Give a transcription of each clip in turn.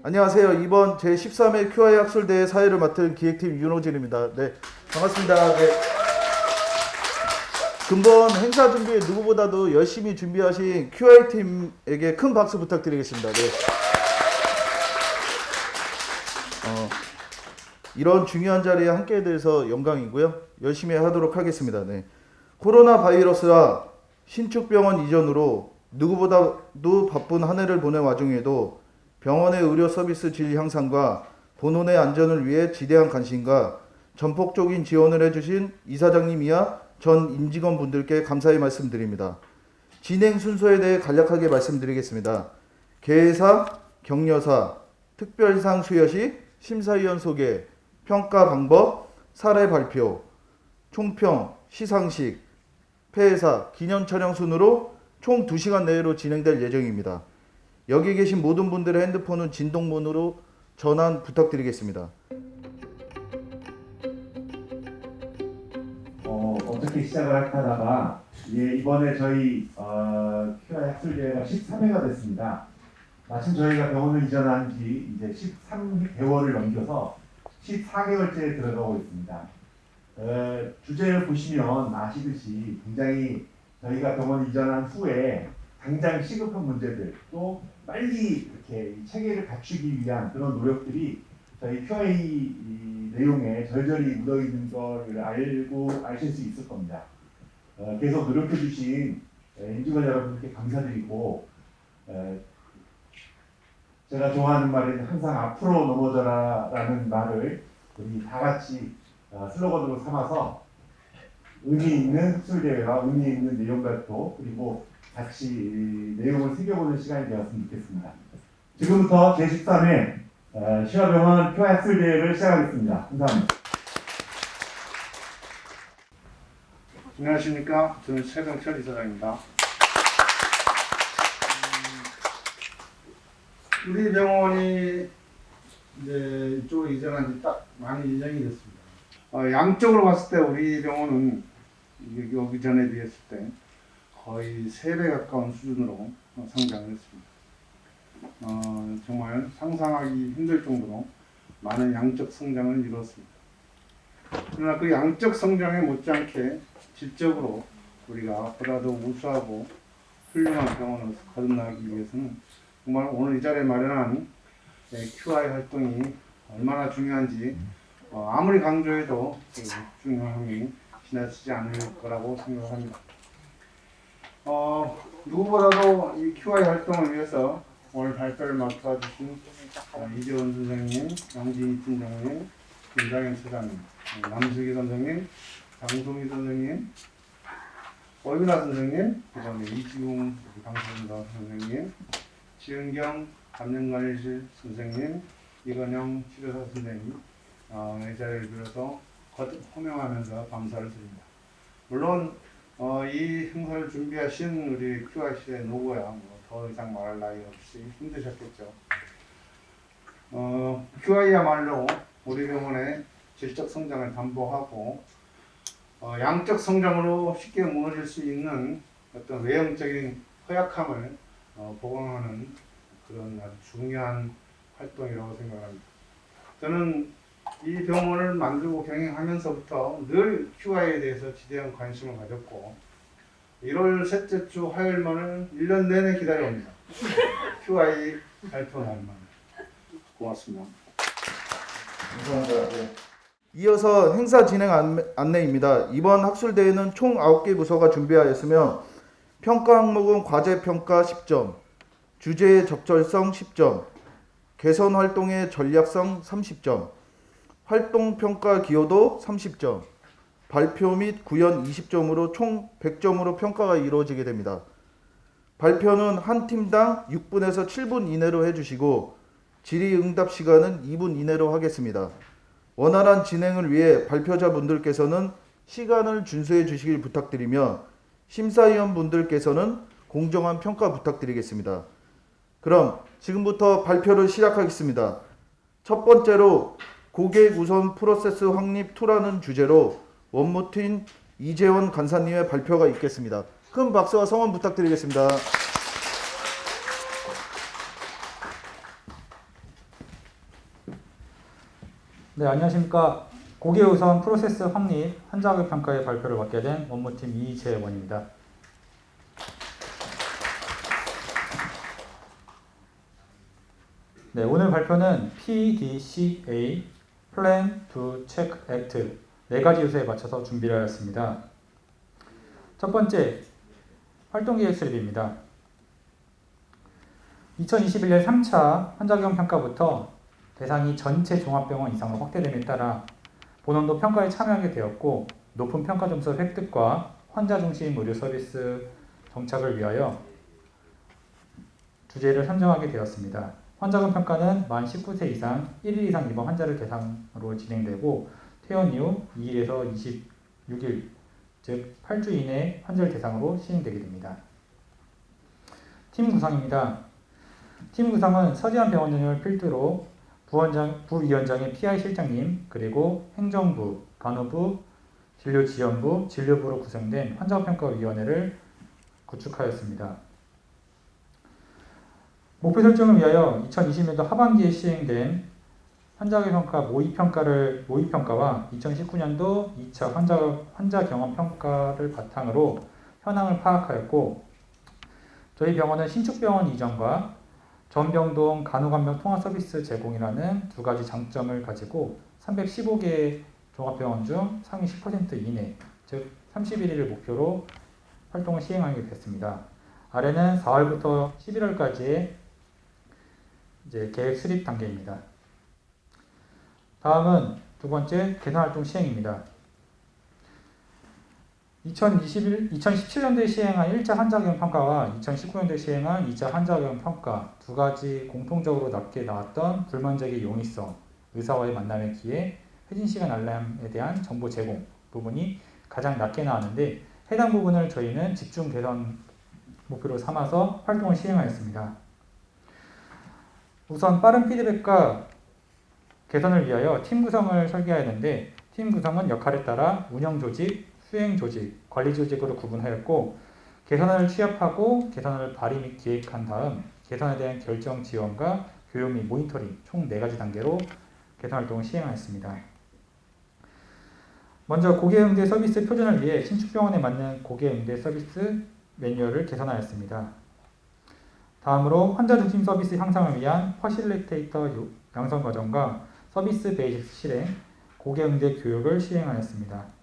안녕하세요. 이번 제13회 QI 학술대회 사회를 맡은 기획팀 윤호진입니다. 네, 반갑습니다. 네. 근본 행사 준비에 누구보다도 열심히 준비하신 QI팀에게 큰 박수 부탁드리겠습니다. 네. 이런 중요한 자리에 함께 돼서 영광이고요. 열심히 하도록 하겠습니다. 네. 코로나 바이러스와 신축병원 이전으로 누구보다도 바쁜 한 해를 보낸 와중에도 병원의 의료 서비스 질 향상과 본원의 안전을 위해 지대한 관심과 전폭적인 지원을 해주신 이사장님 이하 전 임직원분들께 감사의 말씀드립니다. 진행 순서에 대해 간략하게 말씀드리겠습니다. 개회사, 격려사, 특별상 수여 시 심사위원 소개, 평가 방법, 사례 발표, 총평, 시상식, 폐회사, 기념 촬영 순으로 총 2시간 내로 진행될 예정입니다. 여기 계신 모든 분들의 핸드폰은 진동문으로 전환 부탁드리겠습니다. 어떻게 시작을 할까 하다가 이번에 저희 QI 학술대회가 13회가 됐습니다. 마침 저희가 병원을 이전한 지 이제 13개월을 넘겨서 14개월째에 들어가고 있습니다. 주제를 보시면 아시듯이 굉장히 저희가 병원 이전한 후에 당장 시급한 문제들 또 빨리 이렇게 체계를 갖추기 위한 그런 노력들이 저희 QI 내용에 절절히 묻어있는 걸 아실 수 있을 겁니다. 계속 노력해 주신 임직원 여러분께 감사드리고 제가 좋아하는 말은 항상 앞으로 넘어져라 라는 말을 우리 다 같이 슬로건으로 삼아서 의미 있는 학술대회와 의미 있는 내용 발표 그리고 같이 내용을 새겨보는 시간이 되었으면 좋겠습니다. 지금부터 제13회 시화병원 QI 학술대회를 시작하겠습니다. 감사합니다. 안녕하십니까. 저는 최병철 이사장입니다. 우리 병원이 이제 이쪽으로 이전한 지 딱 많이 이전이 됐습니다. 양적으로 봤을 때 우리 병원은 여기 전에 비했을 때 거의 3배 가까운 수준으로 성장을 했습니다. 정말 상상하기 힘들 정도로 많은 양적 성장을 이루었습니다. 그러나 그 양적 성장에 못지않게 질적으로 우리가 보다 더 우수하고 훌륭한 병원으로 거듭나기 위해서는 정말 오늘 이 자리에 마련한 QI 활동이 얼마나 중요한지 아무리 강조해도 그 중요함이 지나치지 않을 거라고 생각합니다. 누구보다도 이 QI 활동을 위해서 오늘 발표를 맡아주신 이재원 선생님, 양진희 팀장님, 김장현 차장님, 남수기 선생님, 장동희 선생님, 어윤아 선생님, 그 다음에 이지웅 강사분다 선생님, 지은경 감염관리실 선생님, 이건영 치료사 선생님 이 자리를 빌어서 호명하면서 감사를 드립니다. 물론 이 행사를 준비하신 우리 QIC의 노고야 더 이상 말할 나위 없이 힘드셨겠죠. QI야말로 우리 병원의 질적 성장을 담보하고 양적 성장으로 쉽게 무너질 수 있는 어떤 외형적인 허약함을 보강하는 그런 아주 중요한 활동이라고 생각합니다. 저는 이 병원을 만들고 경영하면서부터 늘 QI에 대해서 지대한 관심을 가졌고 1월 셋째 주 화요일만을 1년 내내 기다려옵니다. QI 발표 날만. 고맙습니다. 감사합니다. 네. 이어서 행사 진행 안내입니다. 이번 학술대회는 총 9개 부서가 준비하였으며 평가 항목은 과제 평가 10점, 주제의 적절성 10점, 개선 활동의 전략성 30점, 활동 평가 기여도 30점, 발표 및 구현 20점으로 총 100점으로 평가가 이루어지게 됩니다. 발표는 한 팀당 6분에서 7분 이내로 해주시고 질의응답 시간은 2분 이내로 하겠습니다. 원활한 진행을 위해 발표자분들께서는 시간을 준수해 주시길 부탁드리며 심사위원분들께서는 공정한 평가 부탁드리겠습니다. 그럼 지금부터 발표를 시작하겠습니다. 첫 번째로 고객 우선 프로세스 확립 2라는 주제로 원무팀 이재원 간사님의 발표가 있겠습니다. 큰 박수와 성원 부탁드리겠습니다. 네, 안녕하십니까. 고객우선 프로세스 확립 환자교육 평가의 발표를 맡게 된 업무팀 이재원입니다. 네, 오늘 발표는 PDCA Plan to Check Act 네 가지 요소에 맞춰서 준비를 하였습니다. 첫 번째, 활동계획 수립입니다. 2021년 3차 환자교육 평가부터 대상이 전체 종합병원 이상으로 확대됨에 따라 본원도 평가에 참여하게 되었고 높은 평가 점수 획득과 환자 중심 의료 서비스 정착을 위하여 주제를 선정하게 되었습니다. 환자금 평가는 만 19세 이상 1일 이상 입원 환자를 대상으로 진행되고 퇴원 이후 2일에서 26일 즉 8주 이내 환자를 대상으로 시행되게 됩니다. 팀 구성입니다. 팀 구성은 서지한 병원장을 필두로 부위원장인 PI 실장님, 그리고 행정부, 간호부, 진료지원부, 진료부로 구성된 환자평가위원회를 구축하였습니다. 목표 설정을 위하여 2020년도 하반기에 시행된 환자평가 모의평가와 2019년도 2차 환자 경험 평가를 바탕으로 현황을 파악하였고, 저희 병원은 신축병원 이전과 전병동 간호간병 통합 서비스 제공이라는 두 가지 장점을 가지고 315개 종합병원 중 상위 10% 이내, 즉 31일을 목표로 활동을 시행하게 됐습니다. 아래는 4월부터 11월까지의 계획 수립 단계입니다. 다음은 두 번째 개선활동 시행입니다. 2017년도에 시행한 1차 환자경험 평가와 2019년도에 시행한 2차 환자경험 평가 두 가지 공통적으로 낮게 나왔던 불만족의 용이성, 의사와의 만남의 기회, 회진시간 알람에 대한 정보 제공 부분이 가장 낮게 나왔는데, 해당 부분을 저희는 집중 개선 목표로 삼아서 활동을 시행하였습니다. 우선 빠른 피드백과 개선을 위하여 팀 구성을 설계하였는데, 팀 구성은 역할에 따라 운영 조직, 수행 조직, 관리 조직으로 구분하였고, 개선안을 취합하고 개선안을 발의 및 기획한 다음 개선에 대한 결정 지원과 교육 및 모니터링 총 4가지 단계로 개선 활동을 시행하였습니다. 먼저 고객응대 서비스 표준을 위해 신축병원에 맞는 고객응대 서비스 매뉴얼을 개선하였습니다. 다음으로 환자 중심 서비스 향상을 위한 퍼실리테이터 양성 과정과 서비스 베이직스 실행, 고객응대 교육을 시행하였습니다.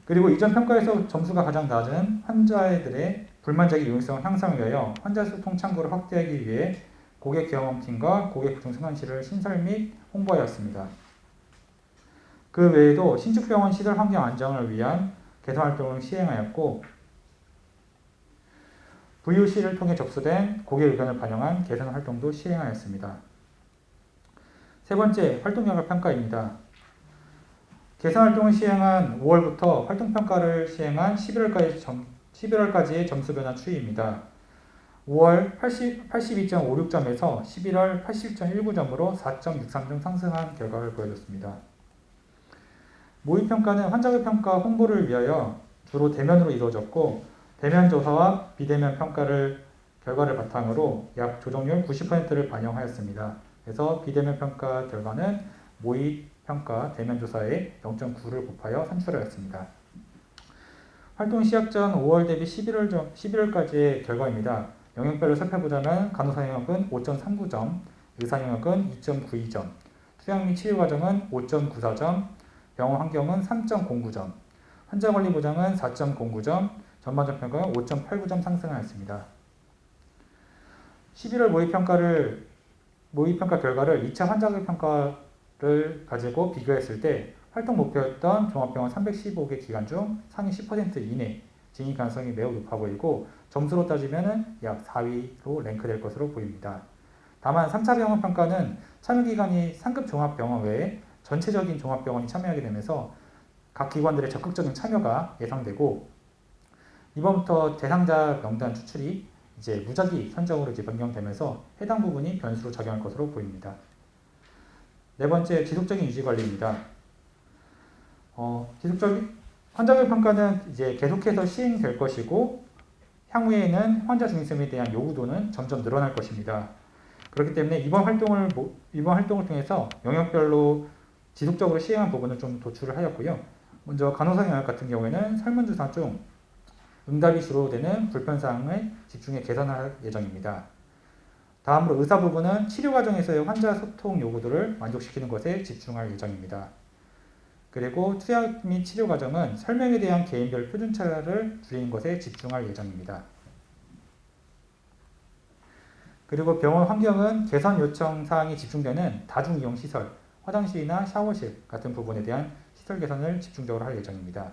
그리고 이전 평가에서 점수가 가장 낮은 환자들의 불만족의 용이성 향상을 위하여 환자 소통 창구를 확대하기 위해 고객 경험팀과 고객 구청 상담실을 신설 및 홍보하였습니다. 그 외에도 신축병원 시설 환경 안정을 위한 개선 활동을 시행하였고, VOC를 통해 접수된 고객 의견을 반영한 개선 활동도 시행하였습니다. 세 번째, 활동력을 평가입니다. 개선 활동을 시행한 5월부터 활동평가를 시행한 11월까지의 점수 변화 추이입니다. 5월 82.56점에서 11월 80.19점으로 4.63점 상승한 결과를 보여줬습니다. 모의평가는 환자교평가 홍보를 위하여 주로 대면으로 이루어졌고, 대면 조사와 비대면 결과를 바탕으로 약 조정률 90%를 반영하였습니다. 그래서 비대면 평가 결과는 모의평가 대면 조사에 0.9를 곱하여 산출하였습니다. 활동 시작 전 5월 대비 11월까지의 결과입니다. 영역별로 살펴보자면 간호사 영역은 5.39점, 의사 영역은 2.92점, 투약 및 치료 과정은 5.94점, 병원 환경은 3.09점, 환자 관리 보장은 4.09점, 전반적 평가는 5.89점 상승하였습니다. 11월 모의평가 결과를 2차 환자교육 평가를 가지고 비교했을 때 활동 목표였던 종합병원 315개 기관 중 상위 10% 이내 진입 가능성이 매우 높아 보이고, 점수로 따지면 약 4위로 랭크될 것으로 보입니다. 다만 3차 병원 평가는 참여기관이 상급 종합병원 외에 전체적인 종합병원이 참여하게 되면서 각 기관들의 적극적인 참여가 예상되고, 이번부터 대상자 명단 추출이 이제 무작위 선정으로 변경되면서 해당 부분이 변수로 작용할 것으로 보입니다. 네 번째, 지속적인 유지 관리입니다. 지속적인 환자교육 평가는 이제 계속해서 시행될 것이고, 향후에는 환자 중심에 대한 요구도는 점점 늘어날 것입니다. 그렇기 때문에 이번 활동을 통해서 영역별로 지속적으로 시행한 부분을 좀 도출을 하였고요. 먼저 간호사 영역 같은 경우에는 설문조사 중 응답이 주로 되는 불편사항을 집중해 개선할 예정입니다. 다음으로 의사 부분은 치료 과정에서의 환자 소통 요구도를 만족시키는 것에 집중할 예정입니다. 그리고 투약 및 치료 과정은 설명에 대한 개인별 표준차를 줄이는 것에 집중할 예정입니다. 그리고 병원 환경은 개선 요청 사항이 집중되는 다중이용 시설, 화장실이나 샤워실 같은 부분에 대한 시설 개선을 집중적으로 할 예정입니다.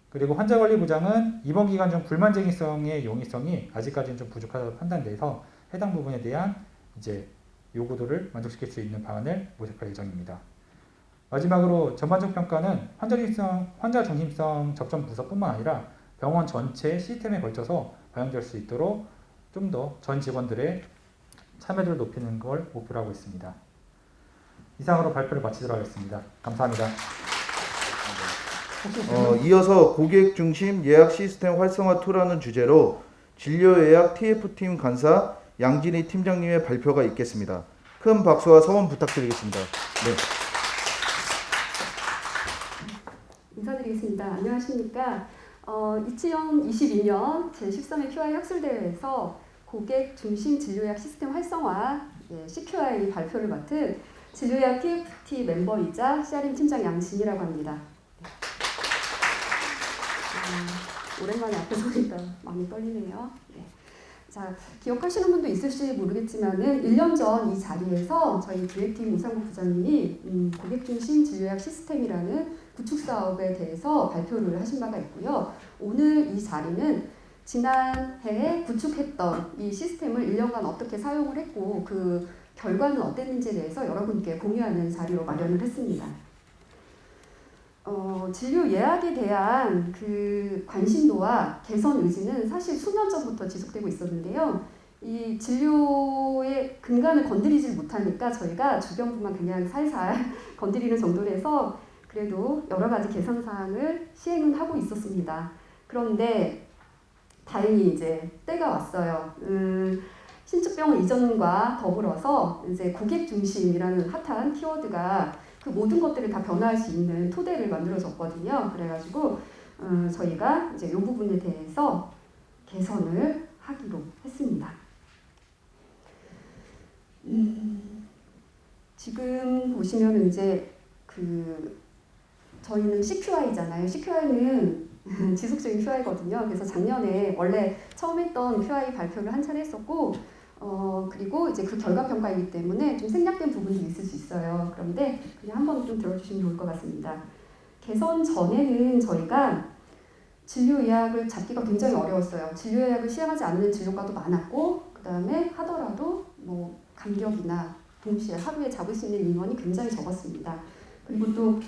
그리고 환자관리 보장은 입원 기간 중 불만쟁이성의 용이성이 아직까지는 좀 부족하다고 판단돼서 해당 부분에 대한 이제 요구도를 만족시킬 수 있는 방안을 모색할 예정입니다. 마지막으로 전반적 평가는 환자 중심성 접점 부서뿐만 아니라 병원 전체 시스템에 걸쳐서 반영될 수 있도록 좀 더 전 직원들의 참여도를 높이는 걸 목표로 하고 있습니다. 이상으로 발표를 마치도록 하겠습니다. 감사합니다. 이어서 고객 중심 예약 시스템 활성화 투라는 주제로 진료 예약 TF팀 간사 양진희 팀장님의 발표가 있겠습니다. 큰 박수와 성원 부탁드리겠습니다. 네. 인사드리겠습니다. 안녕하십니까. 2022년 제13회 QI 학술대회에서 고객 중심 진료예약 시스템 활성화 CQI 발표를 맡은 진료예약 TFT 멤버이자 CRM 팀장 양진희라고 합니다. 오랜만에 앞에 서니까 많이 떨리네요. 네. 자, 기억하시는 분도 있을지 모르겠지만은 1년 전 이 자리에서 저희 기획팀 우상국 부장님이 고객 중심 진료예약 시스템이라는 구축 사업에 대해서 발표를 하신 바가 있고요. 오늘 이 자리는 지난해에 구축했던 이 시스템을 1년간 어떻게 사용을 했고 그 결과는 어땠는지에 대해서 여러분께 공유하는 자리로 마련을 했습니다. 진료 예약에 대한 그 관심도와 개선 의지는 사실 수년 전부터 지속되고 있었는데요. 이 진료의 근간을 건드리지 못하니까 저희가 주변부만 그냥 살살 건드리는 정도로 해서 그래도 여러 가지 개선 사항을 시행은 하고 있었습니다. 그런데 다행히 이제 때가 왔어요. 신축병원 이전과 더불어서 이제 고객 중심이라는 핫한 키워드가 그 모든 것들을 다 변화할 수 있는 토대를 만들어줬거든요. 그래가지고 저희가 이제 이 부분에 대해서 개선을 하기로 했습니다. 지금 보시면 이제 저희는 CQI잖아요. CQI는 지속적인 QI거든요. 그래서 작년에 원래 처음 했던 QI 발표를 한 차례 했었고, 그리고 이제 그 결과 평가이기 때문에 좀 생략된 부분이 있을 수 있어요. 그런데 그냥 한번 좀 들어주시면 좋을 것 같습니다. 개선 전에는 저희가 진료 예약을 잡기가 굉장히 어려웠어요. 진료 예약을 시행하지 않는 진료과도 많았고, 그 다음에 하더라도 뭐 간격이나 동시에 하루에 잡을 수 있는 인원이 굉장히 적었습니다. 그리고 또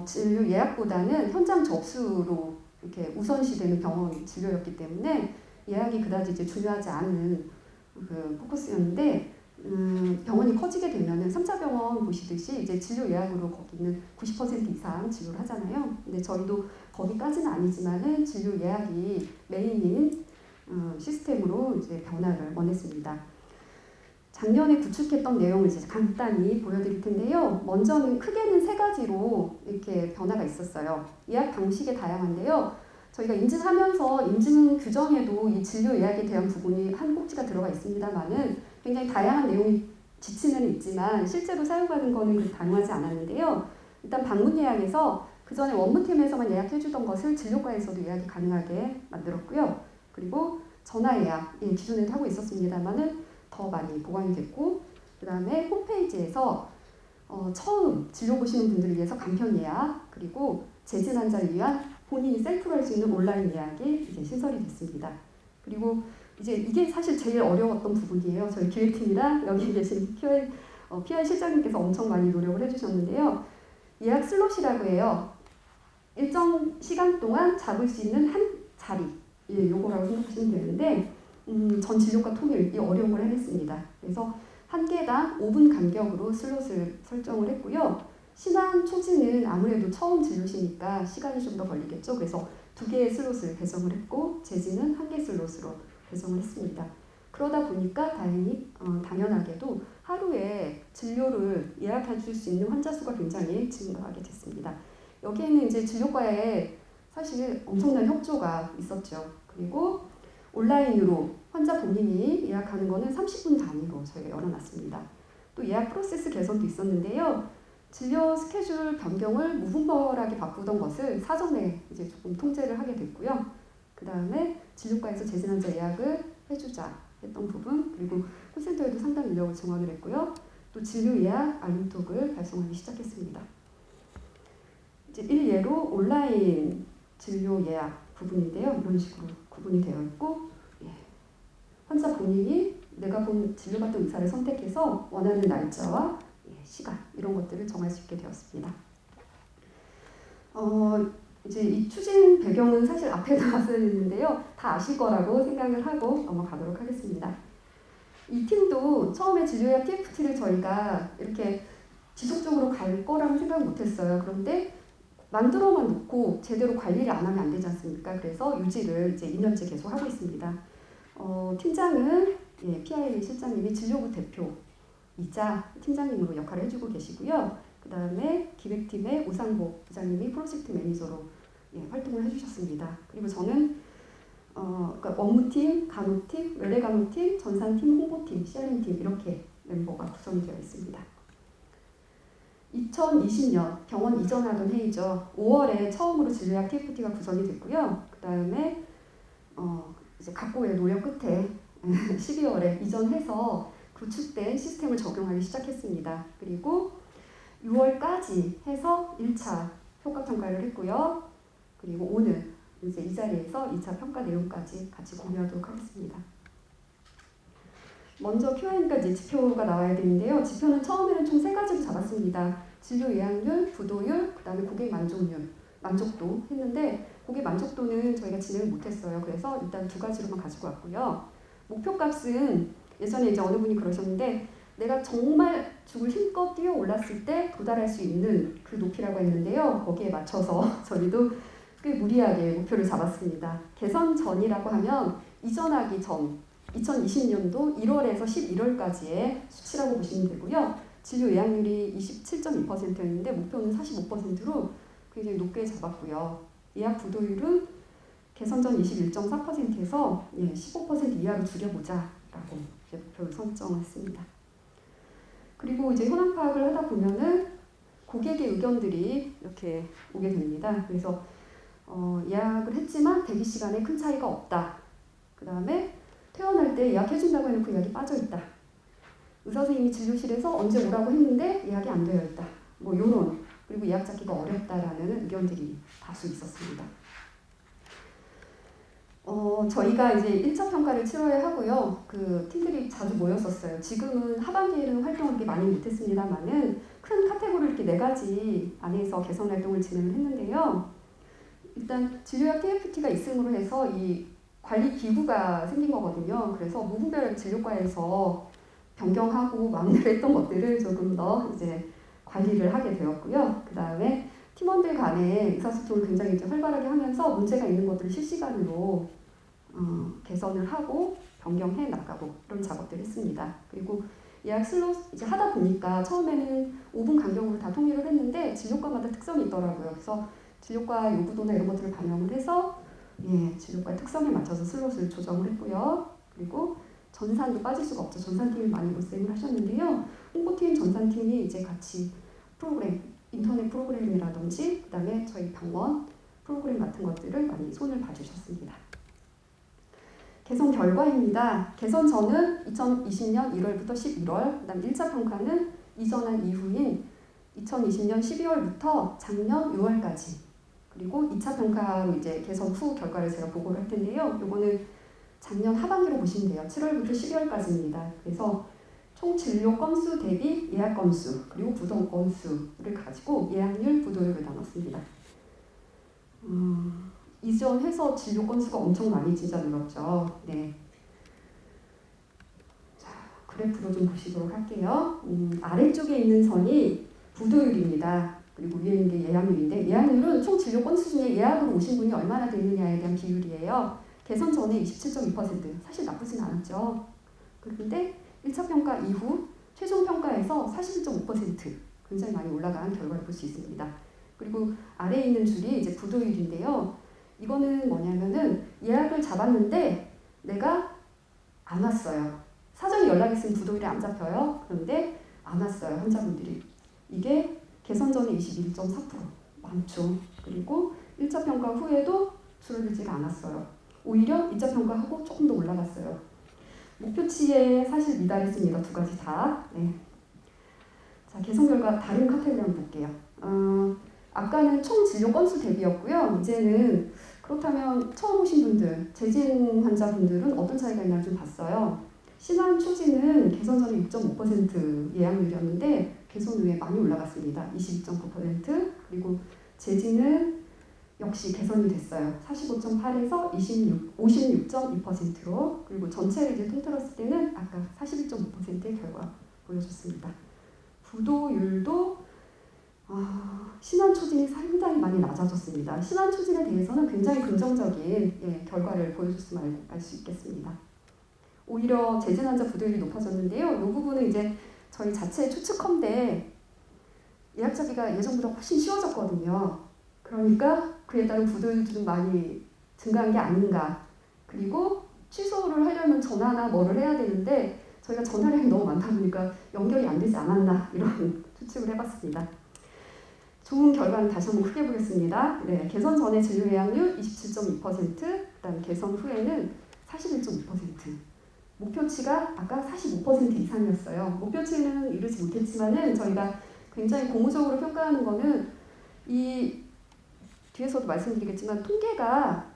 진료 예약보다는 현장 접수로 이렇게 우선시되는 병원 진료였기 때문에 예약이 그다지 이제 중요하지 않은 그 포커스였는데 병원이 커지게 되면은 3차 병원 보시듯이 이제 진료 예약으로 거기는 90% 이상 진료를 하잖아요. 근데 저희도 거기까지는 아니지만은 진료 예약이 메인인 시스템으로 이제 변화를 원했습니다. 작년에 구축했던 내용을 이제 간단히 보여드릴 텐데요. 먼저는 크게는 3가지로 이렇게 변화가 있었어요. 예약 방식이 다양한데요. 저희가 인증하면서 인증 규정에도 이 진료 예약에 대한 부분이 한 꼭지가 들어가 있습니다만은 굉장히 다양한 내용이 지침에는 있지만 실제로 사용하는 거는 그렇게 다양하지 않았는데요. 일단 방문 예약에서 그 전에 원무팀에서만 예약해주던 것을 진료과에서도 예약이 가능하게 만들었고요. 그리고 전화 예약, 기존에도 하고 있었습니다만은 더 많이 보완이 됐고, 그 다음에 홈페이지에서 처음 진료 보시는 분들을 위해서 간편 예약, 그리고 재진 환자를 위한 본인이 셀프로 할 수 있는 온라인 예약이 이제 신설이 됐습니다. 그리고 이제 이게 사실 제일 어려웠던 부분이에요. 저희 기획팀이랑 여기 계신 PI 실장님께서 엄청 많이 노력을 해주셨는데요. 예약 슬롯이라고 해요. 일정 시간 동안 잡을 수 있는 한 자리, 요거라고 생각하시면 되는데 전 진료과 통일 이 어려운 걸 해냈습니다. 그래서 한 개당 5분 간격으로 슬롯을 설정을 했고요. 신안 초지는 아무래도 처음 진료시니까 시간이 좀 더 걸리겠죠. 그래서 2개의 슬롯을 배정을 했고 재진은 1개 슬롯으로 배정을 했습니다. 그러다 보니까 당연하게도 하루에 진료를 예약해 줄 수 있는 환자 수가 굉장히 증가하게 됐습니다. 여기에는 이제 진료과에 사실 엄청난 협조가 있었죠. 그리고 온라인으로 환자 본인이 예약하는 거는 30분 단위로 저희가 열어놨습니다. 또 예약 프로세스 개선도 있었는데요. 진료 스케줄 변경을 무분별하게 바꾸던 것을 사전에 이제 조금 통제를 하게 됐고요. 그 다음에 진료과에서 재진 환자 예약을 해주자 했던 부분, 그리고 콜센터에도 상당 인력을 증원을 했고요. 또 진료 예약 알림톡을 발송하기 시작했습니다. 이제 일예로 온라인 진료 예약 부분인데요. 이런 식으로 구분이 되어 있고, 환자 본인이 내가 본 진료받던 의사를 선택해서 원하는 날짜와 시간 이런 것들을 정할 수 있게 되었습니다. 이제 이 추진 배경은 사실 앞에 나왔어야 했는데요. 다 아실 거라고 생각을 하고 넘어가도록 하겠습니다. 이 팀도 처음에 진료예약 TFT를 저희가 이렇게 지속적으로 갈 거라고 생각 못했어요. 그런데 만들어만 놓고 제대로 관리를 안 하면 안 되지 않습니까? 그래서 유지를 이제 2년째 계속 하고 있습니다. 팀장은 PI 실장님이 진료부 대표이자 팀장님으로 역할을 해주고 계시고요. 그 다음에 기획팀의 우상복 부장님이 프로젝트 매니저로 활동을 해주셨습니다. 그리고 저는 그러니까 업무팀, 간호팀, 외래간호팀, 전산팀, 홍보팀, CRM팀 이렇게 멤버가 구성이 되어 있습니다. 2020년 병원 이전하던 해이죠. 5월에 처음으로 진료예약 TFT가 구성이 됐고요. 그 다음에 이제 각고의 노력 끝에 12월에 이전해서 구축된 시스템을 적용하기 시작했습니다. 그리고 6월까지 해서 1차 효과 평가를 했고요. 그리고 오늘 이제 이 자리에서 2차 평가 내용까지 같이 공유하도록 하겠습니다. 먼저 QA니까 이제 지표가 나와야 되는데요. 지표는 처음에는 총 3가지로 잡았습니다. 진료 예약률, 부도율, 그 다음에 고객 만족률, 만족도 했는데 고객 만족도는 저희가 진행을 못했어요. 그래서 일단 2가지로만 가지고 왔고요. 목표값은 예전에 이제 어느 분이 그러셨는데 내가 정말 죽을 힘껏 뛰어 올랐을 때 도달할 수 있는 그 높이라고 했는데요. 거기에 맞춰서 저희도 꽤 무리하게 목표를 잡았습니다. 개선 전이라고 하면 이전하기 전 2020년도 1월에서 11월까지의 수치라고 보시면 되고요. 진료 예약률이 27.2%였는데 목표는 45%로 굉장히 높게 잡았고요. 예약 부도율은 개선 전 21.4%에서 15% 이하로 줄여보자라고 목표를 설정했습니다. 그리고 이제 현황 파악을 하다 보면은 고객의 의견들이 이렇게 오게 됩니다. 그래서 예약을 했지만 대기 시간에 큰 차이가 없다. 그 다음에 퇴원할 때 예약해준다고 해놓고 예약이 빠져있다. 의사 선생님이 진료실에서 언제 오라고 했는데 예약이 안 되어 있다. 뭐 요런, 그리고 예약 잡기가 어렵다라는 의견들이 다수 있었습니다. 저희가 이제 1차 평가를 7월에 하고요. 그 팀들이 자주 모였었어요. 지금은 하반기에는 활동을 그렇게 많이 못했습니다만은 큰 카테고리 이렇게 4가지 안에서 개선 활동을 진행을 했는데요. 일단 진료예약 TFT가 있음으로 해서 이 관리 기구가 생긴 거거든요. 그래서 무분별 진료과에서 변경하고 마무리를 했던 것들을 조금 더 이제 관리를 하게 되었고요. 그 다음에 팀원들 간의 의사소통을 굉장히 이제 활발하게 하면서 문제가 있는 것들을 실시간으로 개선을 하고 변경해 나가고 그런 작업들을 했습니다. 그리고 예약 슬롯 이제 하다 보니까 처음에는 5분 간격으로 다 통일을 했는데 진료과마다 특성이 있더라고요. 그래서 진료과 요구도나 이런 것들을 반영을 해서 진료과의 특성에 맞춰서 슬롯을 조정을 했고요. 그리고 전산도 빠질 수가 없죠. 전산팀이 많이 고생을 하셨는데요. 홍보팀, 전산팀이 이제 같이 프로그램, 인터넷 프로그램이라든지 그다음에 저희 병원 프로그램 같은 것들을 많이 손을 봐주셨습니다. 개선 결과입니다. 개선 전은 2020년 1월부터 11월, 그다음 1차 평가는 이전한 이후인 2020년 12월부터 작년 6월까지, 그리고 2차 평가로 이제 개선 후 결과를 제가 보고를 할 텐데요. 요거는 작년 하반기로 보시면 돼요. 7월부터 12월까지입니다. 그래서 총 진료 건수 대비 예약 건수 그리고 부동 건수를 가지고 예약률, 부도율을 나눴습니다. 이전해서 진료 건수가 엄청 많이 진짜 늘었죠. 네. 자, 그래프로 좀 보시도록 할게요. 아래쪽에 있는 선이 부도율입니다. 그리고 위에 있는 게 예약률인데 예약률은 총 진료 건수 중에 예약으로 오신 분이 얼마나 되느냐에 대한 비율이에요. 개선 전에 27.2%, 사실 나쁘진 않았죠. 그런데 1차 평가 이후 최종 평가에서 41.5% 굉장히 많이 올라간 결과를 볼 수 있습니다. 그리고 아래에 있는 줄이 이제 부도율인데요. 이거는 뭐냐면은 예약을 잡았는데 내가 안 왔어요. 사전에 연락했으면 부도율이 안 잡혀요. 그런데 안 왔어요, 환자분들이. 이게 개선 전에 21.4%, 많죠. 그리고 1차 평가 후에도 줄어들지가 않았어요. 오히려 2차 평가하고 조금 더 올라갔어요. 목표치에 사실 미달했습니다. 두 가지 다. 네. 자, 개선 결과 다른 카테고리 한번 볼게요. 아까는 총 진료 건수 대비였고요. 이제는 그렇다면 처음 오신 분들, 재진 환자분들은 어떤 차이가 있나 좀 봤어요. 신한 초진은 개선 전에 6.5% 예약률이었는데 개선 후에 많이 올라갔습니다. 22.9%. 그리고 재진은 역시 개선이 됐어요. 45.8에서 56.2%로. 그리고 전체를 이제 통틀었을 때는 아까 41.5%의 결과 보여줬습니다. 부도율도 신한 초진이 상당히 많이 낮아졌습니다. 신한 초진에 대해서는 굉장히 긍정적인 결과를 보여줬음을 알 수 있겠습니다. 오히려 재진 환자 부도율이 높아졌는데요. 이 부분은 이제 저희 자체 추측컨대 예약 잡기가 예전보다 훨씬 쉬워졌거든요. 그러니까 그에 따른 부도율도 좀 많이 증가한 게 아닌가. 그리고 취소를 하려면 전화나 뭐를 해야 되는데 저희가 전화량이 너무 많다 보니까 연결이 안 되지 않았나 이런 추측을 해봤습니다. 좋은 결과는 다시 한번 크게 보겠습니다. 네, 개선 전에 진료 예약률 27.2%, 그다음 개선 후에는 41.5%. 목표치가 아까 45% 이상이었어요. 목표치는 이루지 못했지만은 저희가 굉장히 고무적으로 평가하는 거는 이 뒤에서도 말씀드리겠지만 통계가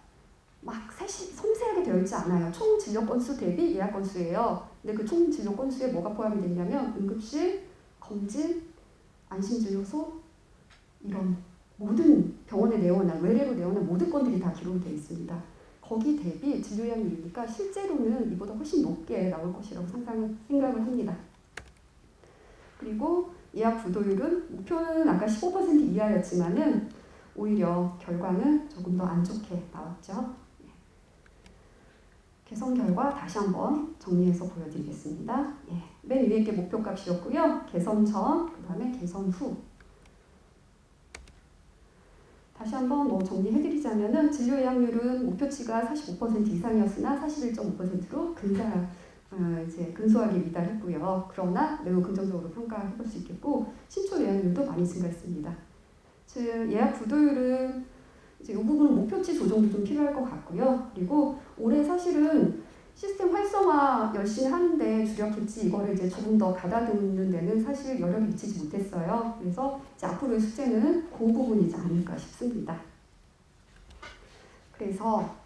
막 섬세하게 되어 있지 않아요. 총 진료 건수 대비 예약 건수예요. 근데 그 총 진료 건수에 뭐가 포함이 되냐면 응급실, 검진, 안심진료소 이런 모든 병원에 내원한 외래로 내원한 모든 건들이 다 기록이 되어 있습니다. 거기 대비 진료 예약률이니까 실제로는 이보다 훨씬 높게 나올 것이라고 생각을 합니다. 그리고 예약 부도율은 목표는 아까 15% 이하였지만은 오히려 결과는 조금 더 안 좋게 나왔죠. 개선 결과 다시 한번 정리해서 보여드리겠습니다. 맨 위에 게 목표값이었고요. 개선 전, 그 다음에 개선 후. 다시 한번 정리해드리자면은 진료 예약률은 목표치가 45% 이상이었으나 41.5%로 근소하게 미달했고요. 그러나 매우 긍정적으로 평가해볼 수 있겠고 신초 예약률도 많이 증가했습니다. 즉 예약 부도율은 이제 이 부분은 목표치 조정도 좀 필요할 것 같고요. 그리고 올해 사실은 시스템 활성화 열심히 하는데 주력했지 이거를 이제 조금 더 가다듬는 데는 사실 여력이 미치지 못했어요. 그래서 이제 앞으로의 숙제는 그 부분이지 않을까 싶습니다. 그래서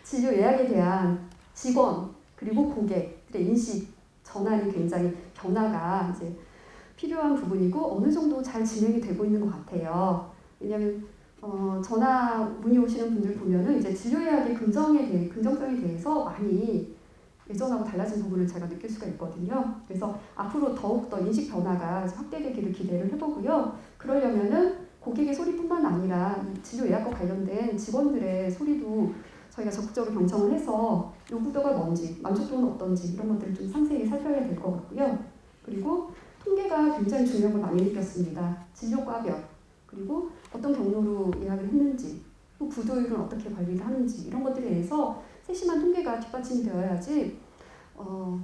진료 예약에 대한 직원 그리고 고객들의 인식 전환이 굉장히 변화가 이제 필요한 부분이고 어느 정도 잘 진행이 되고 있는 것 같아요. 왜냐하면 전화 문의 오시는 분들 보면은 이제 진료 예약의 긍정성에 대해서 많이 예전하고 달라진 부분을 제가 느낄 수가 있거든요. 그래서 앞으로 더욱더 인식 변화가 확대되기를 기대를 해보고요. 그러려면은 고객의 소리뿐만 아니라 진료 예약과 관련된 직원들의 소리도 저희가 적극적으로 경청을 해서 요구도가 뭔지, 만족도는 어떤지 이런 것들을 좀 상세히 살펴야 될 것 같고요. 그리고 통계가 굉장히 중요한 걸 많이 느꼈습니다. 진료과별, 그리고 어떤 경로로 예약을 했는지, 또 부도율은 어떻게 관리를 하는지 이런 것들에 대해서 세심한 통계가 뒷받침이 되어야지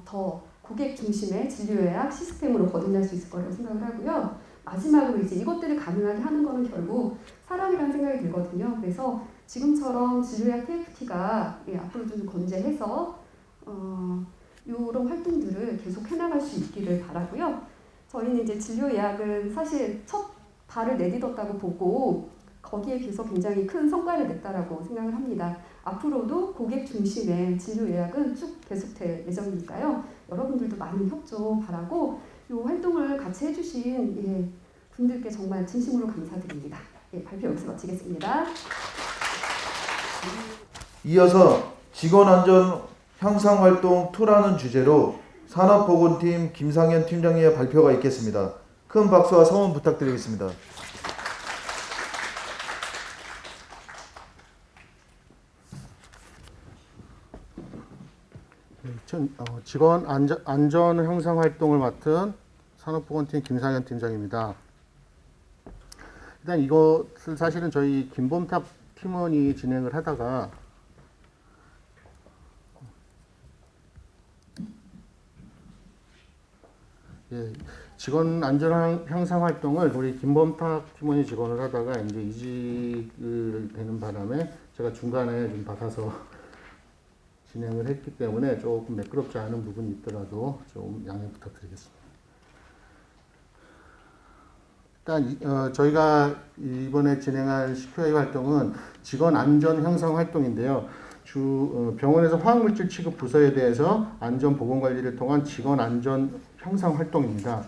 더 고객 중심의 진료 예약 시스템으로 거듭날 수 있을 거라고 생각을 하고요. 마지막으로 이제 이것들을 가능하게 하는 거는 결국 사람이라는 생각이 들거든요. 그래서 지금처럼 진료 예약 TFT가 앞으로 좀 건재해서 이런 활동들을 계속 해나갈 수 있기를 바라고요. 저희는 이제 진료 예약은 사실 첫 발을 내딛었다고 보고 거기에 비해서 굉장히 큰 성과를 냈다라고 생각을 합니다. 앞으로도 고객 중심의 진료 예약은 쭉 계속될 예정이니까요. 여러분들도 많은 협조 바라고 이 활동을 같이 해주신 분들께 정말 진심으로 감사드립니다. 발표 여기서 마치겠습니다. 이어서 직원안전 향상활동 2라는 주제로 산업보건팀 김상현 팀장님의 발표가 있겠습니다. 큰 박수와 성원 부탁드리겠습니다. 직원 안전 형상 활동을 맡은 산업보건팀 김상현 팀장입니다. 일단 이것을 사실은 저희 김범탑 팀원이 진행을 하다가 직원 안전 향상 활동을 우리 김범탑 팀원이 직원을 하다가 이제 이직을 되는 바람에 제가 중간에 좀 받아서 진행을 했기 때문에 조금 매끄럽지 않은 부분이 있더라도 좀 양해 부탁드리겠습니다. 일단 저희가 이번에 진행할 CQA 활동은 직원 안전 향상 활동인데요. 병원에서 화학물질 취급 부서에 대해서 안전 보건 관리를 통한 직원 안전 향상 활동입니다.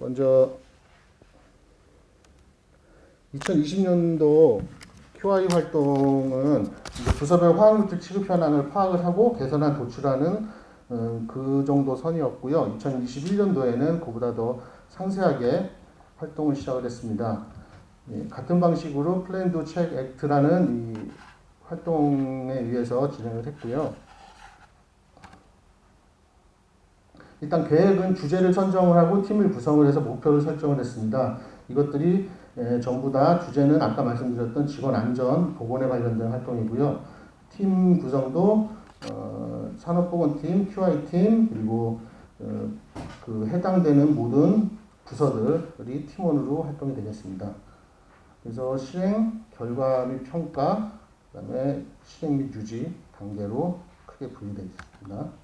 먼저 2020년도 QI 활동은 이제 부서별 화학물질 취급 현황을 파악을 하고 개선안 도출하는 그 정도 선이었고요. 2021년도에는 그보다 더 상세하게 활동을 시작을 했습니다. 같은 방식으로 플랜 두 체크 액트라는 이 활동에 의해서 진행을 했고요. 일단 계획은 주제를 선정을 하고 팀을 구성을 해서 목표를 설정을 했습니다. 이것들이 전부 다 주제는 아까 말씀드렸던 직원 안전 보건에 관련된 활동이고요. 팀 구성도 산업보건팀, QI팀 그리고 그 해당되는 모든 부서들이 팀원으로 활동이 되겠습니다. 그래서 실행, 결과 및 평가, 그다음에 실행 및 유지 단계로 크게 분리되어 있습니다.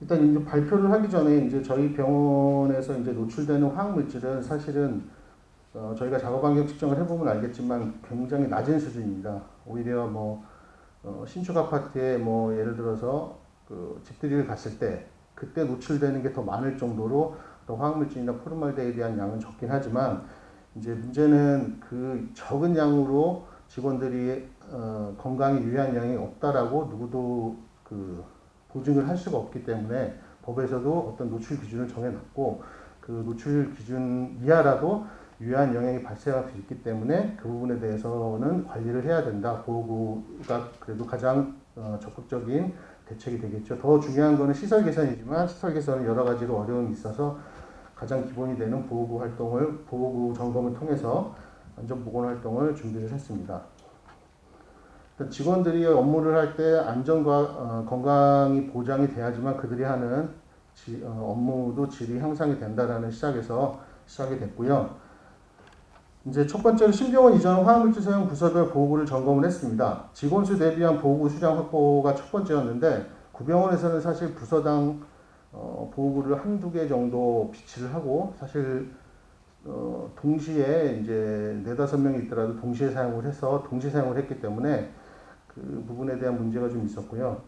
일단 이제 발표를 하기 전에 이제 저희 병원에서 이제 노출되는 화학물질은 사실은 저희가 작업 환경 측정을 해보면 알겠지만 굉장히 낮은 수준입니다. 오히려 뭐 신축 아파트에 뭐 예를 들어서 그 집들이를 갔을 때 그때 노출되는 게 더 많을 정도로 또 화학물질이나 포름알데에 대한 양은 적긴 하지만 이제 문제는 그 적은 양으로 직원들이 건강에 유해한 양이 없다라고 누구도 그 보증을 할 수가 없기 때문에 법에서도 어떤 노출 기준을 정해놨고 그 노출 기준 이하라도 유해한 영향이 발생할 수 있기 때문에 그 부분에 대해서는 관리를 해야 된다. 보호가 그래도 가장 적극적인 대책이 되겠죠. 더 중요한 거는 시설 개선이지만 시설 개선은 여러 가지로 어려움이 있어서 가장 기본이 되는 보호구 점검을 통해서 안전보건 활동을 준비를 했습니다. 직원들이 업무를 할 때 안전과 건강이 보장이 돼야지만 그들이 하는 업무도 질이 향상이 된다라는 시작이 됐고요. 이제 첫 번째로 신병원 이전 화학물질 사용 부서별 보호구를 점검을 했습니다. 직원 수 대비한 보호구 수량 확보가 첫 번째였는데 구병원에서는 사실 부서당 보호구를 한두 개 정도 비치를 하고 사실 동시에 이제 4-5명이 있더라도 동시에 사용을 했기 때문에 그 부분에 대한 문제가 좀 있었고요.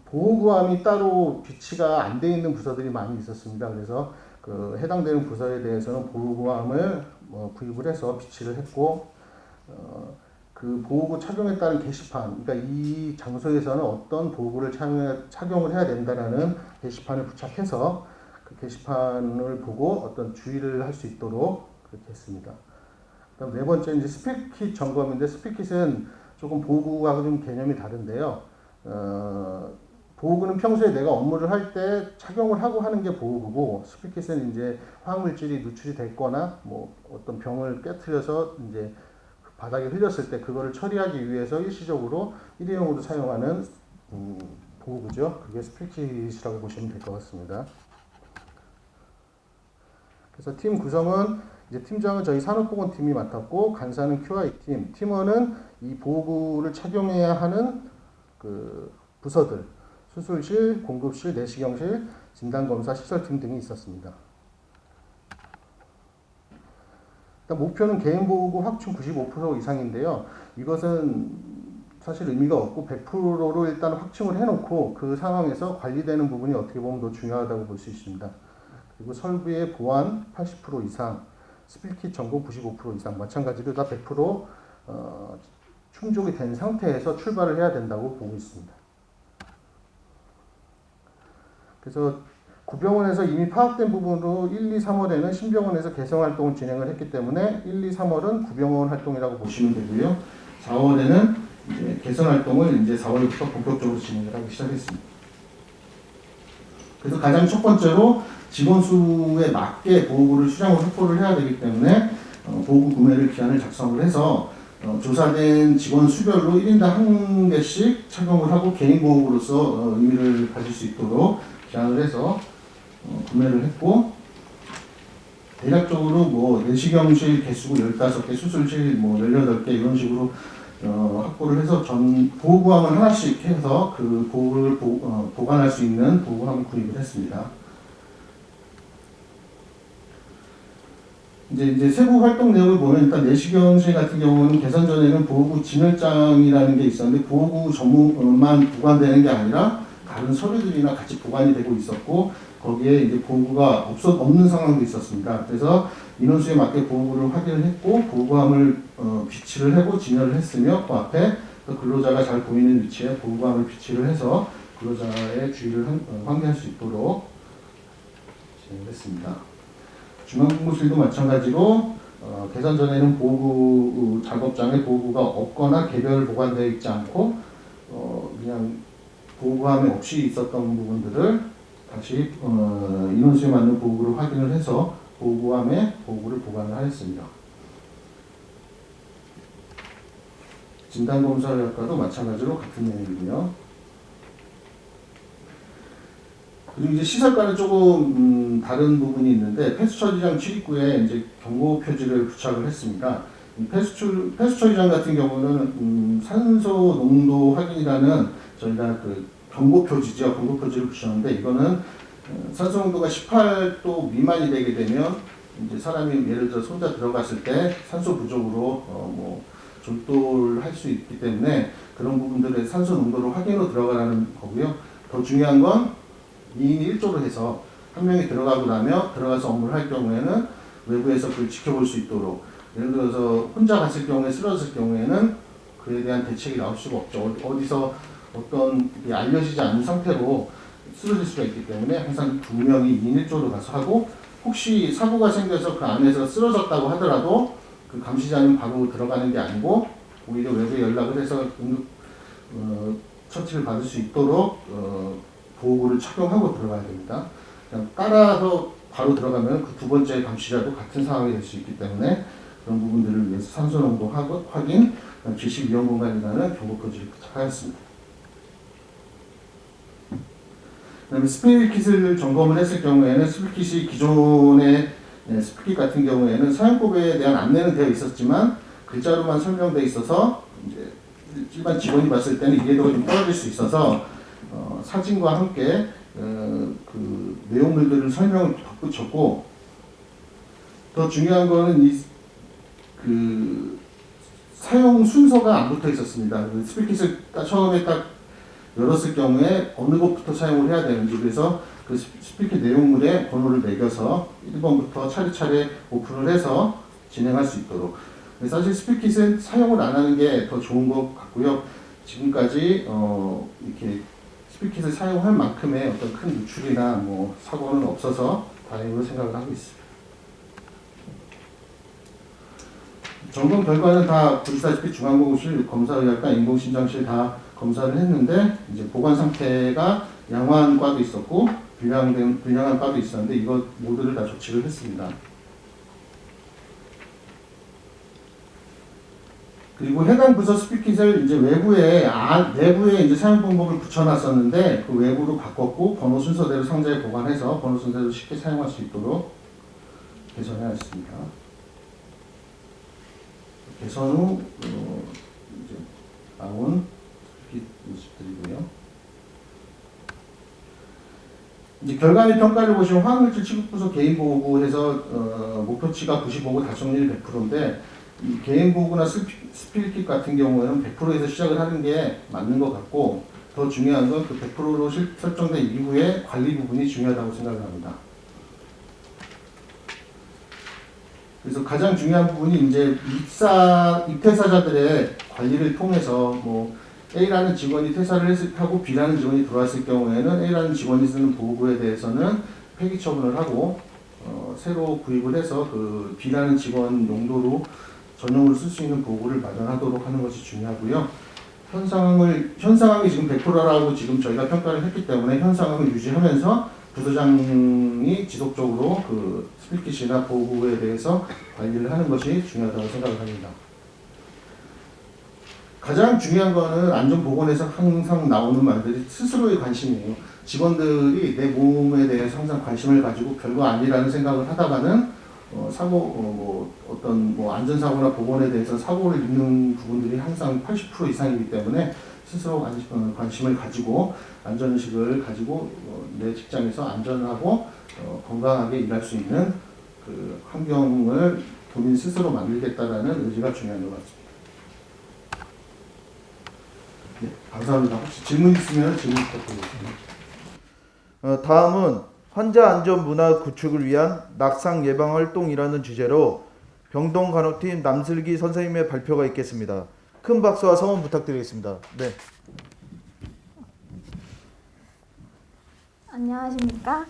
보호구함이 따로 비치가 안 돼 있는 부서들이 많이 있었습니다. 그래서 그 해당되는 부서에 대해서는 보호구함을 구입을 해서 비치를 했고 그 보호구 착용에 따른 게시판, 그러니까 이 장소에서는 어떤 보호구를 착용을 해야 된다라는 게시판을 부착해서 그 게시판을 보고 어떤 주의를 할 수 있도록 그렇게 했습니다. 그다음 네 번째 이제 스피킷 점검인데 스피킷은 조금 보호구와 좀 개념이 다른데요. 보호구는 평소에 내가 업무를 할 때 착용을 하고 하는 게 보호구고 스피킷은 이제 화학물질이 누출이 됐거나 뭐 어떤 병을 깨트려서 이제 바닥에 흘렸을 때 그거를 처리하기 위해서 일시적으로 일회용으로 사용하는 보호구죠. 그게 스피킷이라고 보시면 될 것 같습니다. 그래서 팀 구성은 이제 팀장은 저희 산업보건팀이 맡았고 간사는 QI팀, 팀원은 이 보호구를 착용해야 하는 그 부서들, 수술실, 공급실, 내시경실, 진단검사, 시설팀 등이 있었습니다. 일단 목표는 개인 보호구 확충 95% 이상인데요. 이것은 사실 의미가 없고 100%로 일단 확충을 해놓고 그 상황에서 관리되는 부분이 어떻게 보면 더 중요하다고 볼 수 있습니다. 그리고 설비의 보안 80% 이상, 스피킷 점검 95% 이상, 마찬가지로 다 100% 충족이 된 상태에서 출발을 해야 된다고 보고 있습니다. 그래서 구병원에서 이미 파악된 부분으로 1, 2, 3월에는 신병원에서 개성 활동을 진행을 했기 때문에 1, 2, 3월은 구병원 활동이라고 보시면 되고요. 4월에는 이제 개선 활동을 이제 4월부터 본격적으로 진행을 하기 시작했습니다. 그래서 가장 첫 번째로 직원 수에 맞게 보호구를 수량을 확보를 해야 되기 때문에 보호구 구매를 기한을 작성을 해서 조사된 직원 수별로 1인당 1개씩 착용을 하고 개인 보호구로서 의미를 가질 수 있도록 기한을 해서 구매를 했고, 대략적으로 뭐 내시경실 개수고 15개, 수술실 뭐 18개 이런 식으로 확보를 해서 전 보호구함을 하나씩 해서 그 보호를 보관할 수 있는 보호구함을 구입을 했습니다. 이제 세부 활동 내역을 보면 일단 내시경실 같은 경우는 개선 전에는 보호구 진열장이라는 게 있었는데 보호구 전문만 보관되는 게 아니라 다른 서류들이나 같이 보관이 되고 있었고, 거기에 이제 보호구가 없는 상황도 있었습니다. 그래서 인원수에 맞게 보호구를 확인을 했고 보호구함을 비치를 하고 진열을 했으며 그 앞에 근로자가 잘 보이는 위치에 보호구함을 비치를 해서 근로자의 주의를 환기할 수 있도록 진행을 했습니다. 중앙공무실도 마찬가지로 개선 전에는 보호구 작업장에 보호구가 없거나 개별 보관되어 있지 않고 그냥 보호구함에 없이 있었던 부분들을 다시 인원수에 맞는 보호구를 확인을 해서 보호구함에 보호구를 보관을 하였습니다. 진단검사학과도 마찬가지로 같은 내용이고요. 그리고 이제 시설과는 조금 다른 부분이 있는데 폐수 처리장 출입구에 이제 경고 표지를 부착을 했습니다. 폐수 처리장 같은 경우는 산소 농도 확인이라는 저희가 그 경고 표지죠. 경고 표지를 붙였는데 이거는 산소 농도가 18도 미만이 되게 되면 이제 사람이 예를 들어 혼자 들어갔을 때 산소 부족으로 뭐 졸도를 할 수 있기 때문에 그런 부분들의 산소 농도를 확인으로 들어가라는 거고요. 더 중요한 건 2인 1조로 해서 한 명이 들어가고 나면 들어가서 업무를 할 경우에는 외부에서 그걸 지켜볼 수 있도록, 예를 들어서 혼자 갔을 경우에 쓰러졌을 경우에는 그에 대한 대책이 나올 수가 없죠. 어디서 어떤 게 알려지지 않은 상태로 쓰러질 수가 있기 때문에 항상 2명이 2인 1조로 가서 하고, 혹시 사고가 생겨서 그 안에서 쓰러졌다고 하더라도 그 감시자는 바로 들어가는 게 아니고 오히려 외부에 연락을 해서 처치를 받을 수 있도록 보호구를 착용하고 들어가야 됩니다. 그냥 따라서 바로 들어가면 그 두 번째 감시자도 같은 상황이 될 수 있기 때문에 그런 부분들을 위해서 산소 농도 확인, 질식 위험 공간이라는 경고 표지를 부착하였습니다. 그다음에 스프레이킷을 점검을 했을 경우에는 스프레이킷이 기존의 스프레이킷 같은 경우에는 사용법에 대한 안내는 되어 있었지만 글자로만 설명되어 있어서 이제 일반 직원이 봤을 때는 이해도가 좀 떨어질 수 있어서 사진과 함께 그 내용물들을 설명을 덧붙였고, 더 중요한 거는 그 사용 순서가 안 붙어 있었습니다. 그 스프레이킷을 처음에 딱 열었을 경우에 어느 것부터 사용을 해야 되는지, 그래서 그 스프레이킷 내용물에 번호를 매겨서 1번부터 차례차례 오픈을 해서 진행할 수 있도록. 사실 스프레이킷은 사용을 안 하는 게 더 좋은 것 같고요. 지금까지 이렇게 스프레이킷을 사용할 만큼의 어떤 큰 누출이나 뭐 사고는 없어서 다행으로 생각을 하고 있습니다. 점검 결과는 다 보시다시피 중앙공무실, 검사의학과, 인공심장실 다 검사를 했는데 이제 보관 상태가 양호한 과도 있었고 불량한 과도 있었는데 이거 모두를 다 조치를 했습니다. 그리고 해당 부서 스프레이킷을 이제 내부에 이제 사용 방법을 붙여놨었는데 그 외부로 바꿨고 번호 순서대로 상자에 보관해서 번호 순서대로 쉽게 사용할 수 있도록 개선해왔습니다. 개선 후 이제 나온 스프레이킷 모습들이고요. 이제 결과 및 평가를 보시면 화학물질 취급부서 개인보호구에서 목표치가 95고 달성률이 100%인데 이 개인보호구나 스프레이킷 같은 경우에는 100%에서 시작을 하는 게 맞는 것 같고, 더 중요한 건 그 100%로 설정된 이후에 관리 부분이 중요하다고 생각을 합니다. 그래서 가장 중요한 부분이 이제 입퇴사자들의 관리를 통해서 뭐 A라는 직원이 퇴사를 하고 B라는 직원이 들어왔을 경우에는 A라는 직원이 쓰는 보호구에 대해서는 폐기 처분을 하고 새로 구입을 해서 그 B라는 직원 용도로 전용으로 쓸 수 있는 보호구를 마련하도록 하는 것이 중요하고요. 현상이 지금 100%라고 지금 저희가 평가를 했기 때문에 현상을 유지하면서 부서장이 지속적으로 그 스피킷이나 보호구에 대해서 관리를 하는 것이 중요하다고 생각을 합니다. 가장 중요한 거는 안전보건에서 항상 나오는 말들이 스스로의 관심이에요. 직원들이 내 몸에 대해서 항상 관심을 가지고 별거 아니라는 생각을 하다가는 어떤 안전사고나 보건에 대해서 사고를 입는 부분들이 항상 80% 이상이기 때문에 스스로 관심을 가지고 안전의식을 가지고 내 직장에서 안전하고 건강하게 일할 수 있는 그 환경을 본인 스스로 만들겠다라는 의지가 중요한 것 같습니다. 네, 감사합니다. 혹시 질문 있으면 질문 부탁드리겠습니다. 다음은 환자 안전 문화 구축을 위한 낙상 예방 활동이라는 주제로 병동간호팀 남슬기 선생님의 발표가 있겠습니다. 큰 박수와 성원 부탁드리겠습니다. 네. 안녕하십니까.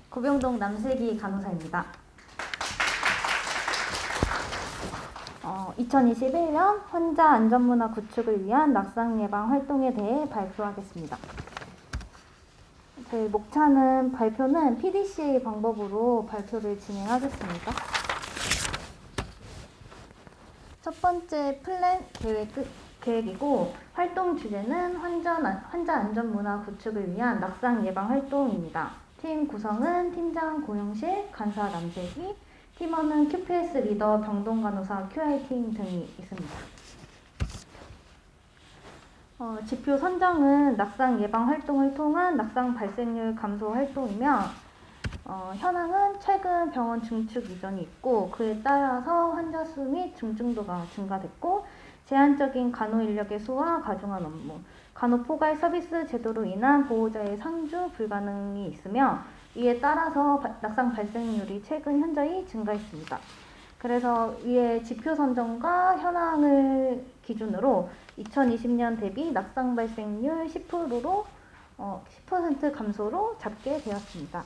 고병동 남슬기 간호사입니다. 2021년 환자 안전문화 구축을 위한 낙상 예방 활동에 대해 발표하겠습니다. 저희 목차는 발표는 PDCA 방법으로 발표를 진행하겠습니다. 첫 번째 플랜 계획이고 활동 주제는 환자 안전 문화 구축을 위한 낙상 예방 활동입니다. 팀 구성은 팀장 고영실, 간사 남슬기, 팀원은 QPS 리더, 병동 간호사, QI팀 등이 있습니다. 지표 선정은 낙상 예방 활동을 통한 낙상 발생률 감소 활동이며 현황은 최근 병원 증축 이전이 있고 그에 따라서 환자 수 및 중증도가 증가됐고 제한적인 간호 인력의 수와 가중한 업무, 간호 포괄 서비스 제도로 인한 보호자의 상주 불가능이 있으며 이에 따라서 낙상 발생률이 최근 현저히 증가했습니다. 그래서 위에 지표 선정과 현황을 기준으로 2020년 대비 낙상 발생률 10%로 10% 감소로 잡게 되었습니다.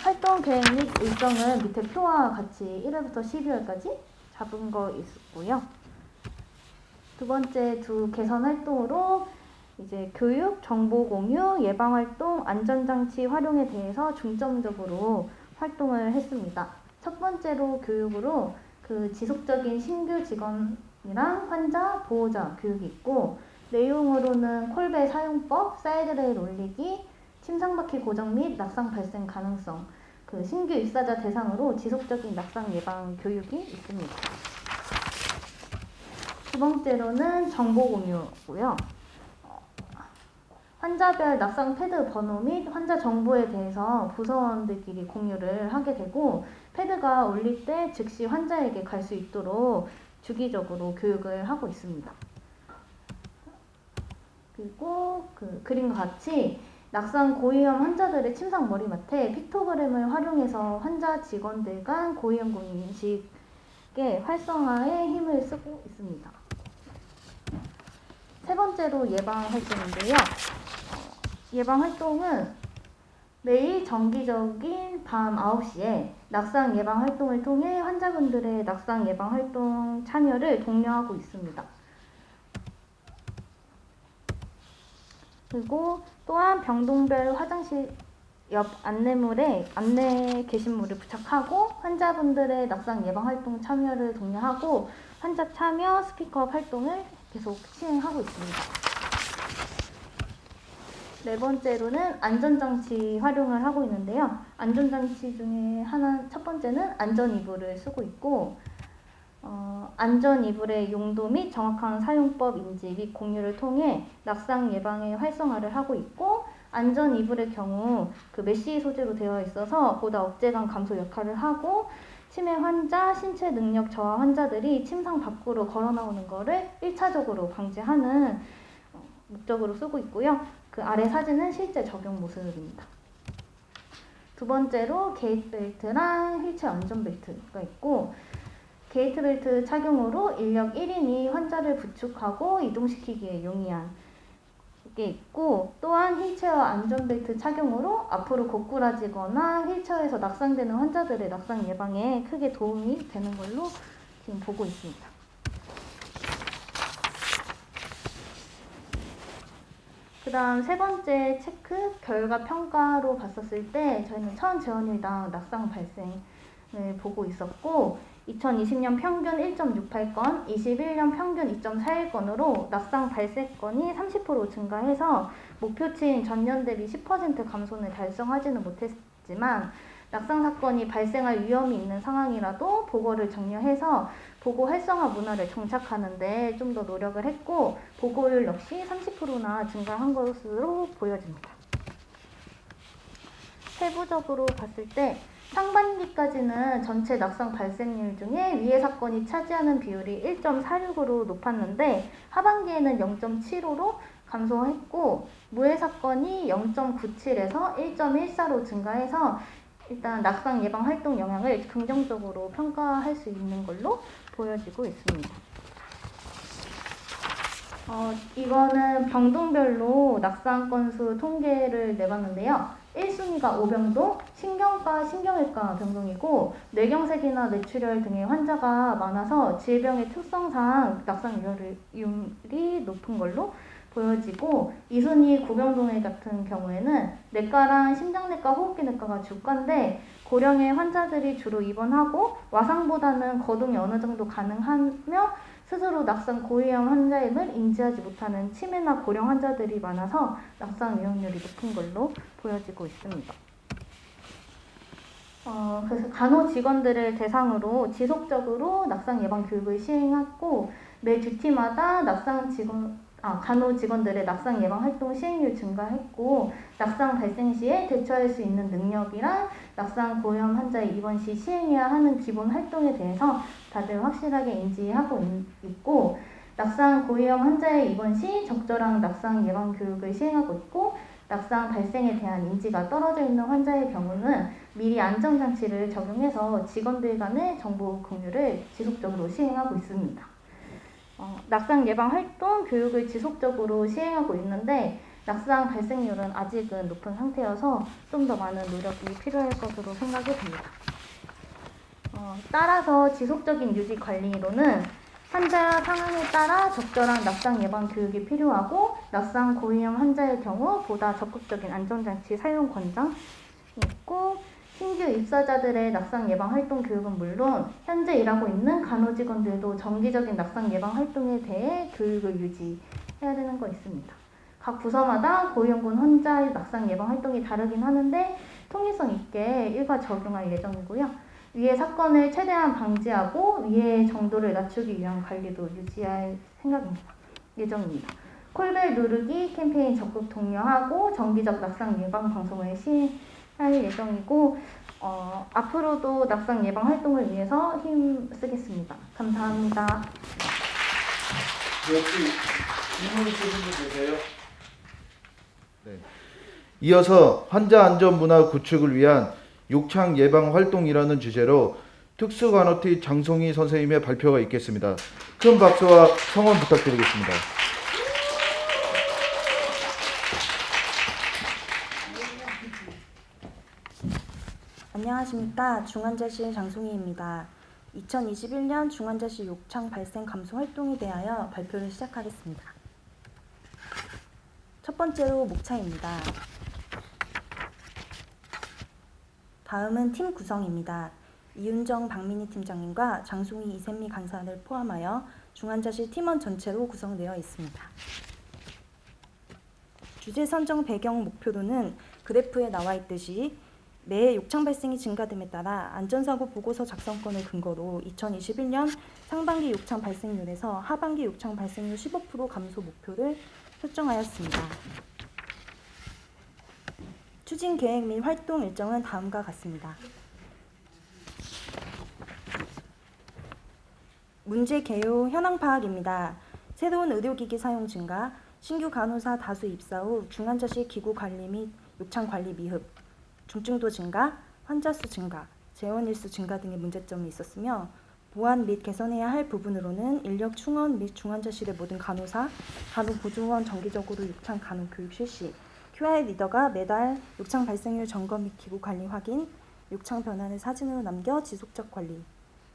활동 계획 및 일정은 밑에 표와 같이 1회부터 12월까지 잡은 거 있고요. 두 번째 두 개선 활동으로 이제 교육, 정보 공유, 예방 활동, 안전장치 활용에 대해서 중점적으로 활동을 했습니다. 첫 번째로 교육으로 그 지속적인 신규 직원이랑 환자, 보호자 교육이 있고 내용으로는 콜베 사용법, 사이드레일 올리기, 침상바퀴 고정 및 낙상 발생 가능성, 그 신규 입사자 대상으로 지속적인 낙상 예방 교육이 있습니다. 두 번째로는 정보 공유고요. 환자별 낙상 패드 번호 및 환자 정보에 대해서 부서원들끼리 공유를 하게 되고 패드가 울릴 때 즉시 환자에게 갈 수 있도록 주기적으로 교육을 하고 있습니다. 그리고 그 그림과 같이 낙상 고위험 환자들의 침상 머리맡에 픽토그램을 활용해서 환자 직원들 간 고위험 인식의 활성화에 힘을 쓰고 있습니다. 세 번째로 예방 활동인데요. 예방 활동은 매일 정기적인 밤 9시에 낙상 예방 활동을 통해 환자분들의 낙상 예방 활동 참여를 독려하고 있습니다. 그리고 또한 병동별 화장실 옆 안내 게시물을 부착하고 환자분들의 낙상 예방 활동 참여를 독려하고 환자 참여 스피커 활동을 계속 시행하고 있습니다. 네 번째로는 안전장치 활용을 하고 있는데요. 안전장치 중에 첫 번째는 안전이불을 쓰고 있고 안전이불의 용도 및 정확한 사용법 인지 및 공유를 통해 낙상 예방의 활성화를 하고 있고 안전이불의 경우 그 메쉬 소재로 되어 있어서 보다 억제감 감소 역할을 하고 치매 환자, 신체 능력 저하 환자들이 침상 밖으로 걸어 나오는 것을 1차적으로 방지하는 목적으로 쓰고 있고요. 그 아래 사진은 실제 적용 모습입니다. 두 번째로 게이트 벨트랑 휠체어 안전벨트가 있고 게이트벨트 착용으로 인력 1인이 환자를 부축하고 이동시키기에 용이한 게 있고, 또한 휠체어 안전벨트 착용으로 앞으로 고꾸라지거나 휠체어에서 낙상되는 환자들의 낙상 예방에 크게 도움이 되는 걸로 지금 보고 있습니다. 그 다음 세 번째 체크, 결과 평가로 봤었을 때 저희는 1000재원일당 낙상 발생을 보고 있었고, 2020년 평균 1.68건, 21년 평균 2.41건으로 낙상 발생건이 30% 증가해서 목표치인 전년 대비 10% 감소는 달성하지는 못했지만, 낙상 사건이 발생할 위험이 있는 상황이라도 보고를 장려해서 보고 활성화 문화를 정착하는 데 좀 더 노력을 했고, 보고율 역시 30%나 증가한 것으로 보여집니다. 세부적으로 봤을 때 상반기까지는 전체 낙상 발생률 중에 위해 사건이 차지하는 비율이 1.46으로 높았는데 하반기에는 0.75로 감소했고, 무해 사건이 0.97에서 1.14로 증가해서 일단 낙상 예방 활동 영향을 긍정적으로 평가할 수 있는 걸로 보여지고 있습니다. 이거는 병동별로 낙상 건수 통계를 내봤는데요. 1순위가 오병동, 신경과 신경외과 병동이고, 뇌경색이나 뇌출혈 등의 환자가 많아서 질병의 특성상 낙상 위험률이 높은 걸로 보여지고, 2순위 구병동에 같은 경우에는 내과랑 심장내과, 호흡기내과가 주과인데 고령의 환자들이 주로 입원하고 와상보다는 거동이 어느 정도 가능하며 스스로 낙상 고위험 환자임을 인지하지 못하는 치매나 고령 환자들이 많아서 낙상 위험률이 높은 걸로 보여지고 있습니다. 그래서 간호 직원들을 대상으로 지속적으로 낙상 예방 교육을 시행하고, 매 듀티마다 간호 직원들의 낙상 예방 활동 시행률 증가했고, 낙상 발생 시에 대처할 수 있는 능력이랑 낙상 고위험 환자의 입원 시 시행해야 하는 기본 활동에 대해서 다들 확실하게 인지하고 있고, 낙상 고위험 환자의 입원 시 적절한 낙상 예방 교육을 시행하고 있고, 낙상 발생에 대한 인지가 떨어져 있는 환자의 경우는 미리 안전장치를 적용해서 직원들 간의 정보 공유를 지속적으로 시행하고 있습니다. 낙상 예방 활동 교육을 지속적으로 시행하고 있는데 낙상 발생률은 아직은 높은 상태여서 좀 더 많은 노력이 필요할 것으로 생각이 됩니다. 따라서 지속적인 유지 관리로는 환자 상황에 따라 적절한 낙상 예방 교육이 필요하고, 낙상 고위험 환자의 경우 보다 적극적인 안전장치 사용 권장이 있고, 신규 입사자들의 낙상 예방 활동 교육은 물론 현재 일하고 있는 간호직원들도 정기적인 낙상 예방 활동에 대해 교육을 유지해야 되는 거 있습니다. 각 부서마다 고위험군 환자의 낙상 예방 활동이 다르긴 하는데 통일성 있게 일괄 적용할 예정이고요. 위해 사건을 최대한 방지하고 위해 정도를 낮추기 위한 관리도 유지할 예정입니다. 콜벨 누르기 캠페인 적극 독려하고 정기적 낙상 예방 방송을 시행할 예정이고, 앞으로도 낙상 예방 활동을 위해서 힘쓰겠습니다. 감사합니다. 혹시 질문 있으신 분 계세요? 네. 이어서 환자 안전 문화 구축을 위한 욕창 예방 활동이라는 주제로 특수간호팀 장송희 선생님의 발표가 있겠습니다. 큰 박수와 성원 부탁드리겠습니다. 안녕하십니까. 중환자실 장송희입니다. 2021년 중환자실 욕창 발생 감소 활동에 대하여 발표를 시작하겠습니다. 첫 번째로 목차입니다. 다음은 팀 구성입니다. 이윤정 박민희 팀장님과 장송희 이샘미 간사를 포함하여 중환자실 팀원 전체로 구성되어 있습니다. 주제 선정 배경 목표로는 그래프에 나와 있듯이 매해 욕창 발생이 증가됨에 따라 안전사고 보고서 작성권을 근거로 2021년 상반기 욕창 발생률에서 하반기 욕창 발생률 15% 감소 목표를 설정하였습니다. 추진 계획 및 활동 일정은 다음과 같습니다. 문제 개요 현황 파악입니다. 새로운 의료기기 사용 증가, 신규 간호사 다수 입사 후 중환자실 기구 관리 및 욕창 관리 미흡, 중증도 증가, 환자 수 증가, 재원 일수 증가 등의 문제점이 있었으며, 보완 및 개선해야 할 부분으로는 인력 충원 및 중환자실의 모든 간호사, 간호보조원 정기적으로 욕창 간호 교육 실시, QI 리더가 매달 욕창 발생률 점검 및 기구 관리 확인, 욕창 변화를 사진으로 남겨 지속적 관리,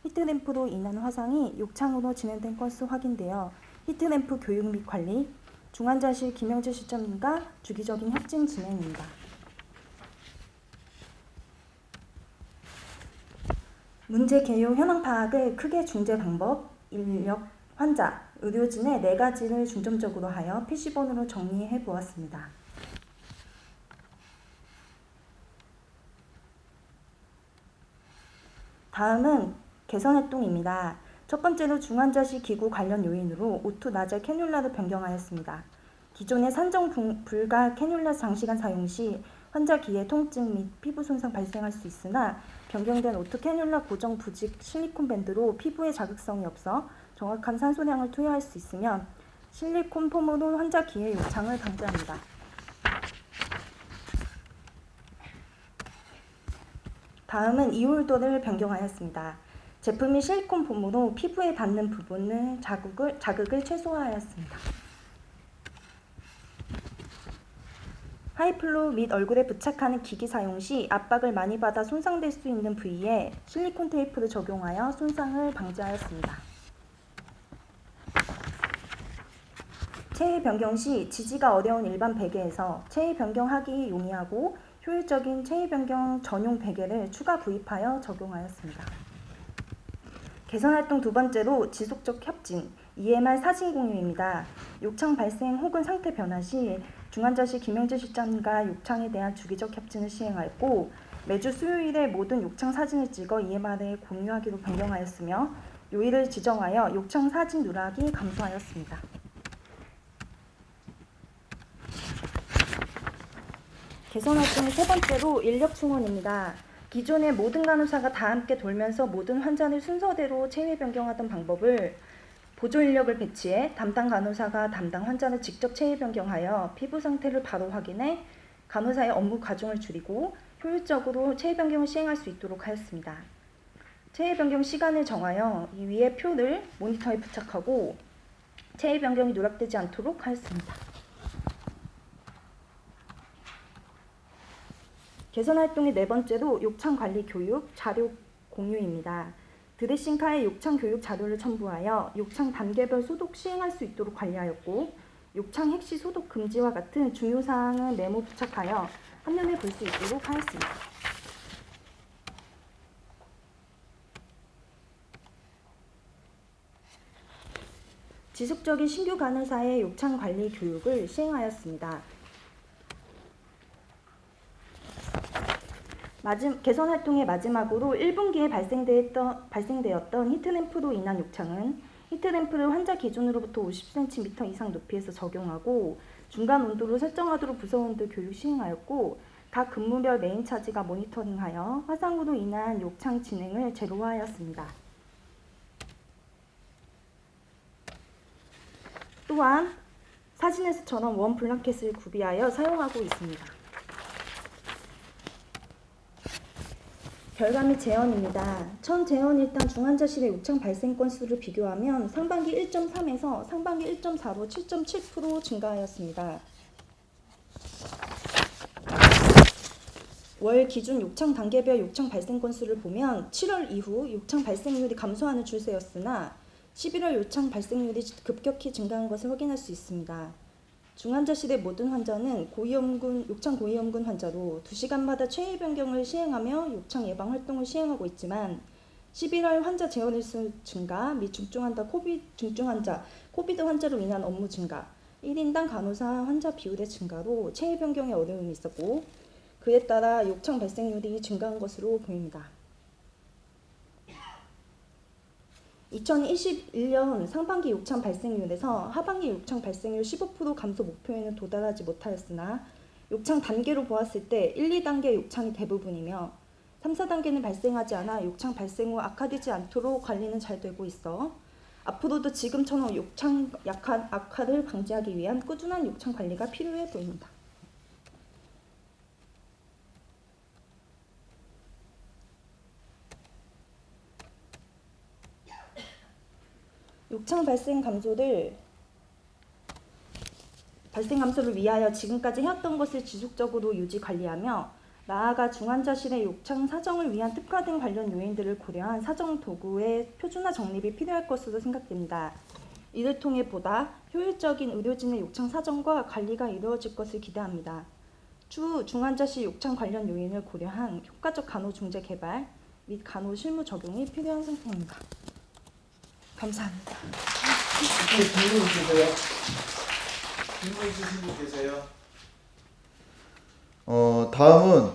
히트램프로 인한 화상이 욕창으로 진행된 건수 확인되어 히트램프 교육 및 관리, 중환자실 김영재 실장님과 주기적인 협진 진행입니다. 문제 개요 현황 파악을 크게 중재 방법, 인력, 환자, 의료진의 4가지를 중점적으로 하여 PC본으로 정리해 보았습니다. 다음은 개선 활동입니다. 첫 번째로 중환자실 기구 관련 요인으로 O2 나젤 캐뉼라를 변경하였습니다. 기존의 산정 불가 캐뉼라 장시간 사용 시 환자 기의 통증 및 피부 손상 발생할 수 있으나 변경된 O2 캐뉼라 고정 부직 실리콘 밴드로 피부에 자극성이 없어 정확한 산소량을 투여할 수 있으며 실리콘 폼으로 환자 기의 욕창을 방지합니다. 다음은 이홀더를 변경하였습니다. 제품이 실리콘 폼으로 피부에 닿는 부분을 자극을 최소화하였습니다. 하이플로우 및 얼굴에 부착하는 기기 사용 시 압박을 많이 받아 손상될 수 있는 부위에 실리콘 테이프를 적용하여 손상을 방지하였습니다. 체위 변경 시 지지가 어려운 일반 베개에서 체위 변경하기 용이하고 효율적인 체위 변경 전용 베개를 추가 구입하여 적용하였습니다. 개선 활동 두 번째로 지속적 협진, EMR 사진 공유입니다. 욕창 발생 혹은 상태 변화 시 중환자실 김영재 실장님과 욕창에 대한 주기적 협진을 시행하였고 매주 수요일에 모든 욕창 사진을 찍어 EMR에 공유하기로 변경하였으며 요일을 지정하여 욕창 사진 누락이 감소하였습니다. 개선 활동 세 번째로 인력 충원입니다. 기존의 모든 간호사가 다 함께 돌면서 모든 환자를 순서대로 체위 변경하던 방법을 보조 인력을 배치해 담당 간호사가 담당 환자를 직접 체위 변경하여 피부 상태를 바로 확인해 간호사의 업무 과중을 줄이고 효율적으로 체위 변경을 시행할 수 있도록 하였습니다. 체위 변경 시간을 정하여 이 위에 표를 모니터에 부착하고 체위 변경이 누락되지 않도록 하였습니다. 개선 활동의 네 번째로 욕창 관리 교육 자료 공유입니다. 드레싱카에 욕창 교육 자료를 첨부하여 욕창 단계별 소독 시행할 수 있도록 관리하였고 욕창 핵시 소독 금지와 같은 중요 사항은 메모 부착하여 한눈에 볼 수 있도록 하였습니다. 지속적인 신규 간호사의 욕창 관리 교육을 시행하였습니다. 개선 활동의 마지막으로 1분기에 발생되었던 히트램프로 인한 욕창은 히트램프를 환자 기준으로부터 50cm 이상 높이에서 적용하고 중간 온도를 설정하도록 부서원들 교육 시행하였고 각 근무별 메인 차지가 모니터링하여 화상으로 인한 욕창 진행을 제로화하였습니다. 또한 사진에서처럼 원 블랑켓을 구비하여 사용하고 있습니다. 결과 및 재현입니다. 천 재현 일당 중환자실의 욕창 발생 건수를 비교하면 상반기 1.3에서 상반기 1.4로 7.7% 증가하였습니다. 월 기준 욕창 단계별 욕창 발생 건수를 보면 7월 이후 욕창 발생률이 감소하는 추세였으나 11월 욕창 발생률이 급격히 증가한 것을 확인할 수 있습니다. 중환자실의 모든 환자는 욕창 고위험군 환자로 2시간마다 체위 변경을 시행하며 욕창 예방 활동을 시행하고 있지만 11월 환자 재원 일수 증가 및 중증 환자, 코비드 환자로 인한 업무 증가, 1인당 간호사 환자 비율의 증가로 체위 변경에 어려움이 있었고 그에 따라 욕창 발생률이 증가한 것으로 보입니다. 2021년 상반기 욕창 발생률에서 하반기 욕창 발생률 15% 감소 목표에는 도달하지 못하였으나 욕창 단계로 보았을 때 1, 2단계 욕창이 대부분이며 3, 4단계는 발생하지 않아 욕창 발생 후 악화되지 않도록 관리는 잘 되고 있어 앞으로도 지금처럼 욕창 악화를 방지하기 위한 꾸준한 욕창 관리가 필요해 보입니다. 욕창 발생 감소를 위하여 지금까지 해왔던 것을 지속적으로 유지 관리하며 나아가 중환자실의 욕창 사정을 위한 특화된 관련 요인들을 고려한 사정 도구의 표준화 정립이 필요할 것으로 생각됩니다. 이를 통해 보다 효율적인 의료진의 욕창 사정과 관리가 이루어질 것을 기대합니다. 추후 중환자실 욕창 관련 요인을 고려한 효과적 간호중재 개발 및 간호 실무 적용이 필요한 상태입니다. 감사합니다. 질문 있으세요? 질문 있으신 분 계세요? 다음은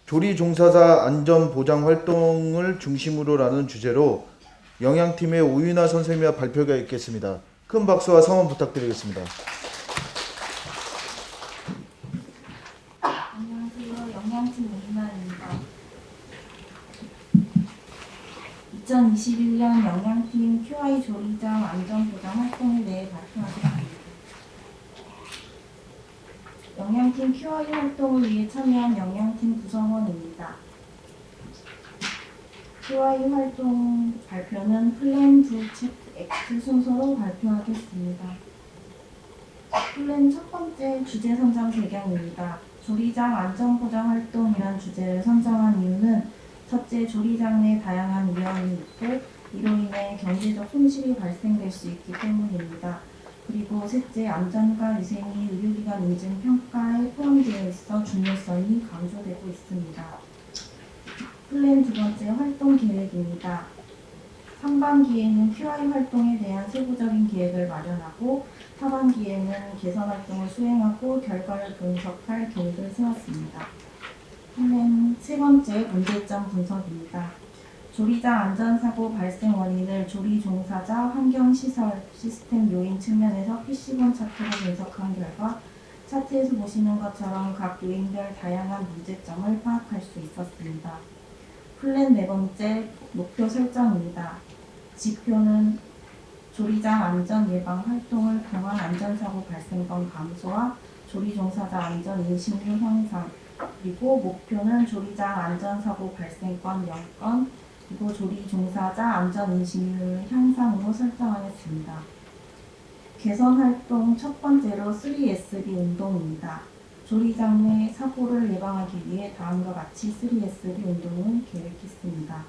조리 종사자 안전 보장 활동을 중심으로라는 주제로 영양팀의 오윤아 선생님과 발표가 있겠습니다. 큰 박수와 성원 부탁드리겠습니다. 안녕하세요. 영양팀 오윤아입니다. 2021년 영양팀 QI 조리장 안전보장 활동에 대해 발표하겠습니다. 영양팀 QI 활동을 위해 참여한 영양팀 구성원입니다. QI 활동 발표는 플랜 2 챕터 X 순서로 발표하겠습니다. 플랜 첫 번째 주제 선정 배경입니다. 조리장 안전보장 활동이란 주제를 선정한 이유는 첫째, 조리장 내 다양한 위험이 있고 이로 인해 경제적 손실이 발생될 수 있기 때문입니다. 그리고 셋째, 안전과 위생이 의료기관 인증 평가에 포함되어 있어 중요성이 강조되고 있습니다. 플랜 두 번째, 활동 계획입니다. 상반기에는 QI 활동에 대한 세부적인 계획을 마련하고 하반기에는 개선 활동을 수행하고 결과를 분석할 계획을 세웠습니다. 플랜 세 번째, 문제점 분석입니다. 조리장 안전사고 발생 원인을 조리 종사자, 환경시설, 시스템 요인 측면에서 PC본 차트로 분석한 결과 차트에서 보시는 것처럼 각 요인별 다양한 문제점을 파악할 수 있었습니다. 플랜 네 번째, 목표 설정입니다. 지표는 조리장 안전 예방 활동을 통한 안전사고 발생번 감소와 조리 종사자 안전 인식률 향상, 그리고 목표는 조리장 안전사고 발생건 0건, 그리고 조리 종사자 안전 인식률 향상으로 설정하였습니다. 개선 활동 첫 번째로 3SB 운동입니다. 조리장 내 사고를 예방하기 위해 다음과 같이 3SB 운동을 계획했습니다.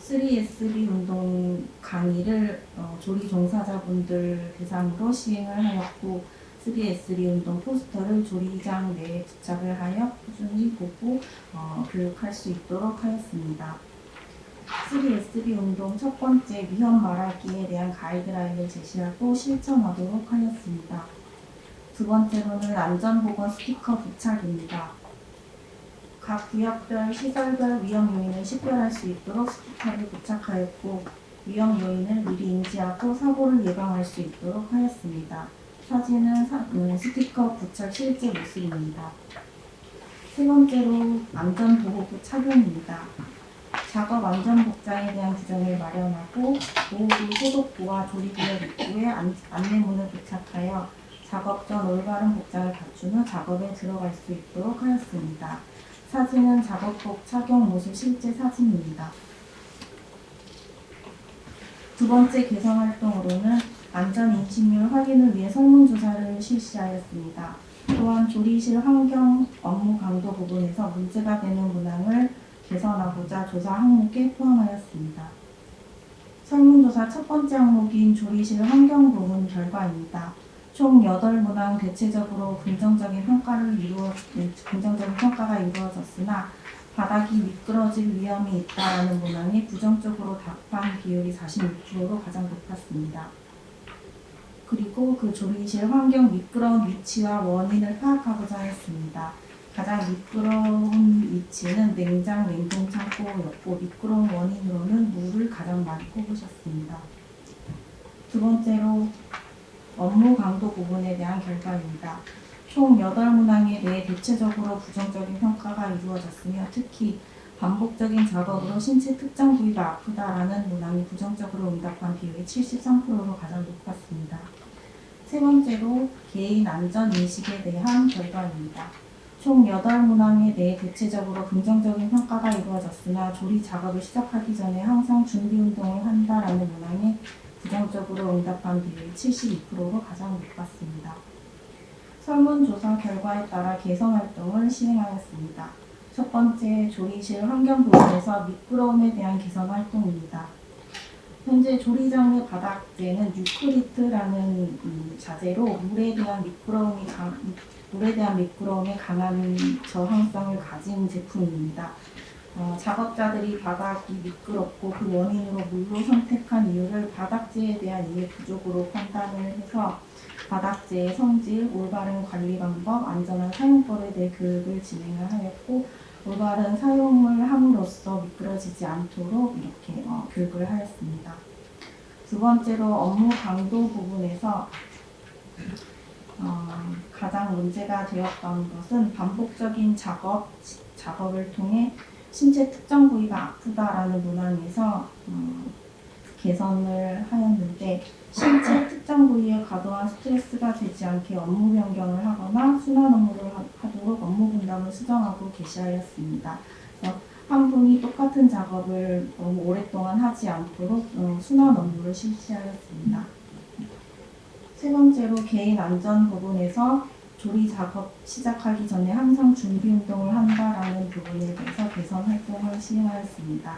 3SB 운동 강의를 조리 종사자분들 대상으로 시행을 하였고 3SB 운동 포스터를 조리장 내에 부착을 하여 꾸준히 보고 교육할 수 있도록 하였습니다. 3SB 운동 첫 번째, 위험 말하기에 대한 가이드라인을 제시하고 실천하도록 하였습니다. 두 번째로는 안전보건 스티커 부착입니다. 각 구역별, 시설별 위험 요인을 식별할 수 있도록 스티커를 부착하였고 위험 요인을 미리 인지하고 사고를 예방할 수 있도록 하였습니다. 사진은 스티커 부착 실제 모습입니다. 세 번째로 안전보호구 착용입니다. 작업 안전복장에 대한 규정을 마련하고 보호구 소독부와 조리구역 입구에 안내문을 부착하여 작업 전 올바른 복장을 갖춘 후 작업에 들어갈 수 있도록 하였습니다. 사진은 작업복 착용 모습 실제 사진입니다. 두 번째 개선 활동으로는 안전 인식률 확인을 위해 설문조사를 실시하였습니다. 또한 조리실 환경 업무 강도 부분에서 문제가 되는 문항을 개선하고자 조사 항목에 포함하였습니다. 설문조사 첫 번째 항목인 조리실 환경 부분 결과입니다. 총 8문항 대체적으로 긍정적인 평가가 이루어졌으나 바닥이 미끄러질 위험이 있다라는 문항이 부정적으로 답한 비율이 46%로 가장 높았습니다. 그리고 그 조리실 환경 미끄러운 위치와 원인을 파악하고자 했습니다. 가장 미끄러운 위치는 냉장, 냉동 창고였고 미끄러운 원인으로는 물을 가장 많이 꼽으셨습니다. 두 번째로 업무 강도 부분에 대한 결과입니다. 총 8문항에 대해 대체적으로 부정적인 평가가 이루어졌으며 특히 반복적인 작업으로 신체 특정 부위가 아프다라는 문항이 부정적으로 응답한 비율이 73%로 가장 높았습니다. 세 번째로 개인 안전 인식에 대한 결과입니다. 총 8문항에 대해 대체적으로 긍정적인 평가가 이루어졌으나 조리 작업을 시작하기 전에 항상 준비 운동을 한다라는 문항에 부정적으로 응답한 비율이 72%로 가장 높았습니다. 설문조사 결과에 따라 개선 활동을 시행하였습니다. 첫 번째, 조리실 환경 부분에서 미끄러움에 대한 개선 활동입니다. 현재 조리장 내 바닥재는 유크리트라는 자재로 물에 대한 미끄러움에 강한 저항성을 가진 제품입니다. 작업자들이 바닥이 미끄럽고 그 원인으로 물로 선택한 이유를 바닥재에 대한 이해 부족으로 판단을 해서 바닥재의 성질, 올바른 관리 방법, 안전한 사용법에 대해 교육을 진행을 하였고 올바른 사용을 함으로써 미끄러지지 않도록 이렇게 교육을 하였습니다. 두 번째로 업무 강도 부분에서 가장 문제가 되었던 것은 반복적인 작업을 통해 신체 특정 부위가 아프다라는 문항에서 개선을 하였는데 신체 특정 부위에 과도한 스트레스가 되지 않게 업무 변경을 하거나 순환 업무를 하도록 업무 분담을 수정하고 게시하였습니다. 그래서 한 분이 똑같은 작업을 너무 오랫동안 하지 않도록 순환 업무를 실시하였습니다. 세 번째로 개인 안전 부분에서 조리 작업 시작하기 전에 항상 준비 운동을 한다라는 부분에 대해서 개선 활동을 시행하였습니다.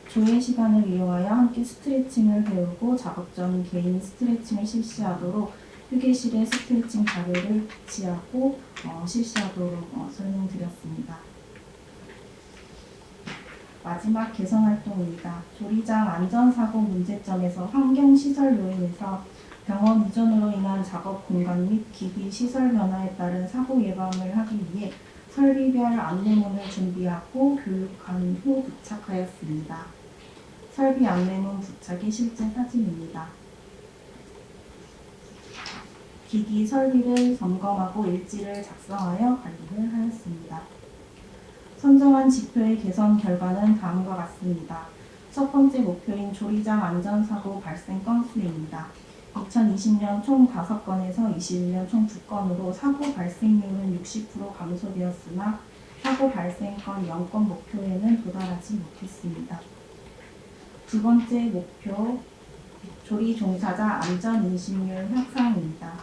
조회 시간을 이용하여 함께 스트레칭을 배우고 작업 전 개인 스트레칭을 실시하도록 휴게실에 스트레칭 자료를 비치하고 실시하도록 설명드렸습니다. 마지막 개선 활동입니다. 조리장 안전사고 문제점에서 환경시설 요인에서 병원 이전으로 인한 작업 공간 및 기기 시설 변화에 따른 사고 예방을 하기 위해 설비별 안내문을 준비하고 교육한 후 부착하였습니다. 설비 안내문 부착의 실제 사진입니다. 기기 설비를 점검하고 일지를 작성하여 관리를 하였습니다. 선정한 지표의 개선 결과는 다음과 같습니다. 첫 번째 목표인 조리장 안전사고 발생 건수입니다. 2020년 총 5건에서 21년 총 2건으로 사고 발생률은 60% 감소되었으나 사고 발생건 0건 목표에는 도달하지 못했습니다. 두 번째 목표, 조리 종사자 안전인식률 향상입니다.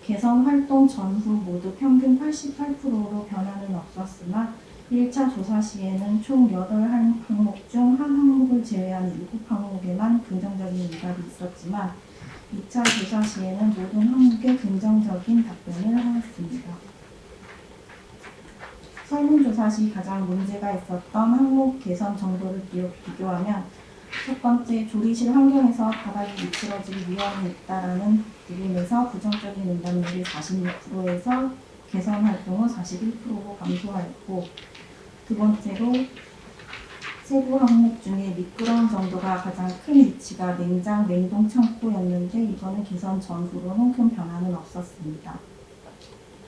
개선 활동 전후 모두 평균 88%로 변화는 없었으나 1차 조사 시에는 총 8항목 중 한 항목을 제외한 7항목에만 긍정적인 응답이 있었지만 2차 조사 시에는 모든 항목에 긍정적인 답변을 하였습니다. 설문조사 시 가장 문제가 있었던 항목 개선 정도를 비교하면 첫 번째, 조리실 환경에서 바닥이 미끄러질 위험이 있다라는 부분에서 부정적인 응답률이 46%에서 개선 활동은 41%로 감소하였고, 두 번째로 세부 항목 중에 미끄러운 정도가 가장 큰 위치가 냉동 창고였는데 이거는 개선 전후로는 큰 변화는 없었습니다.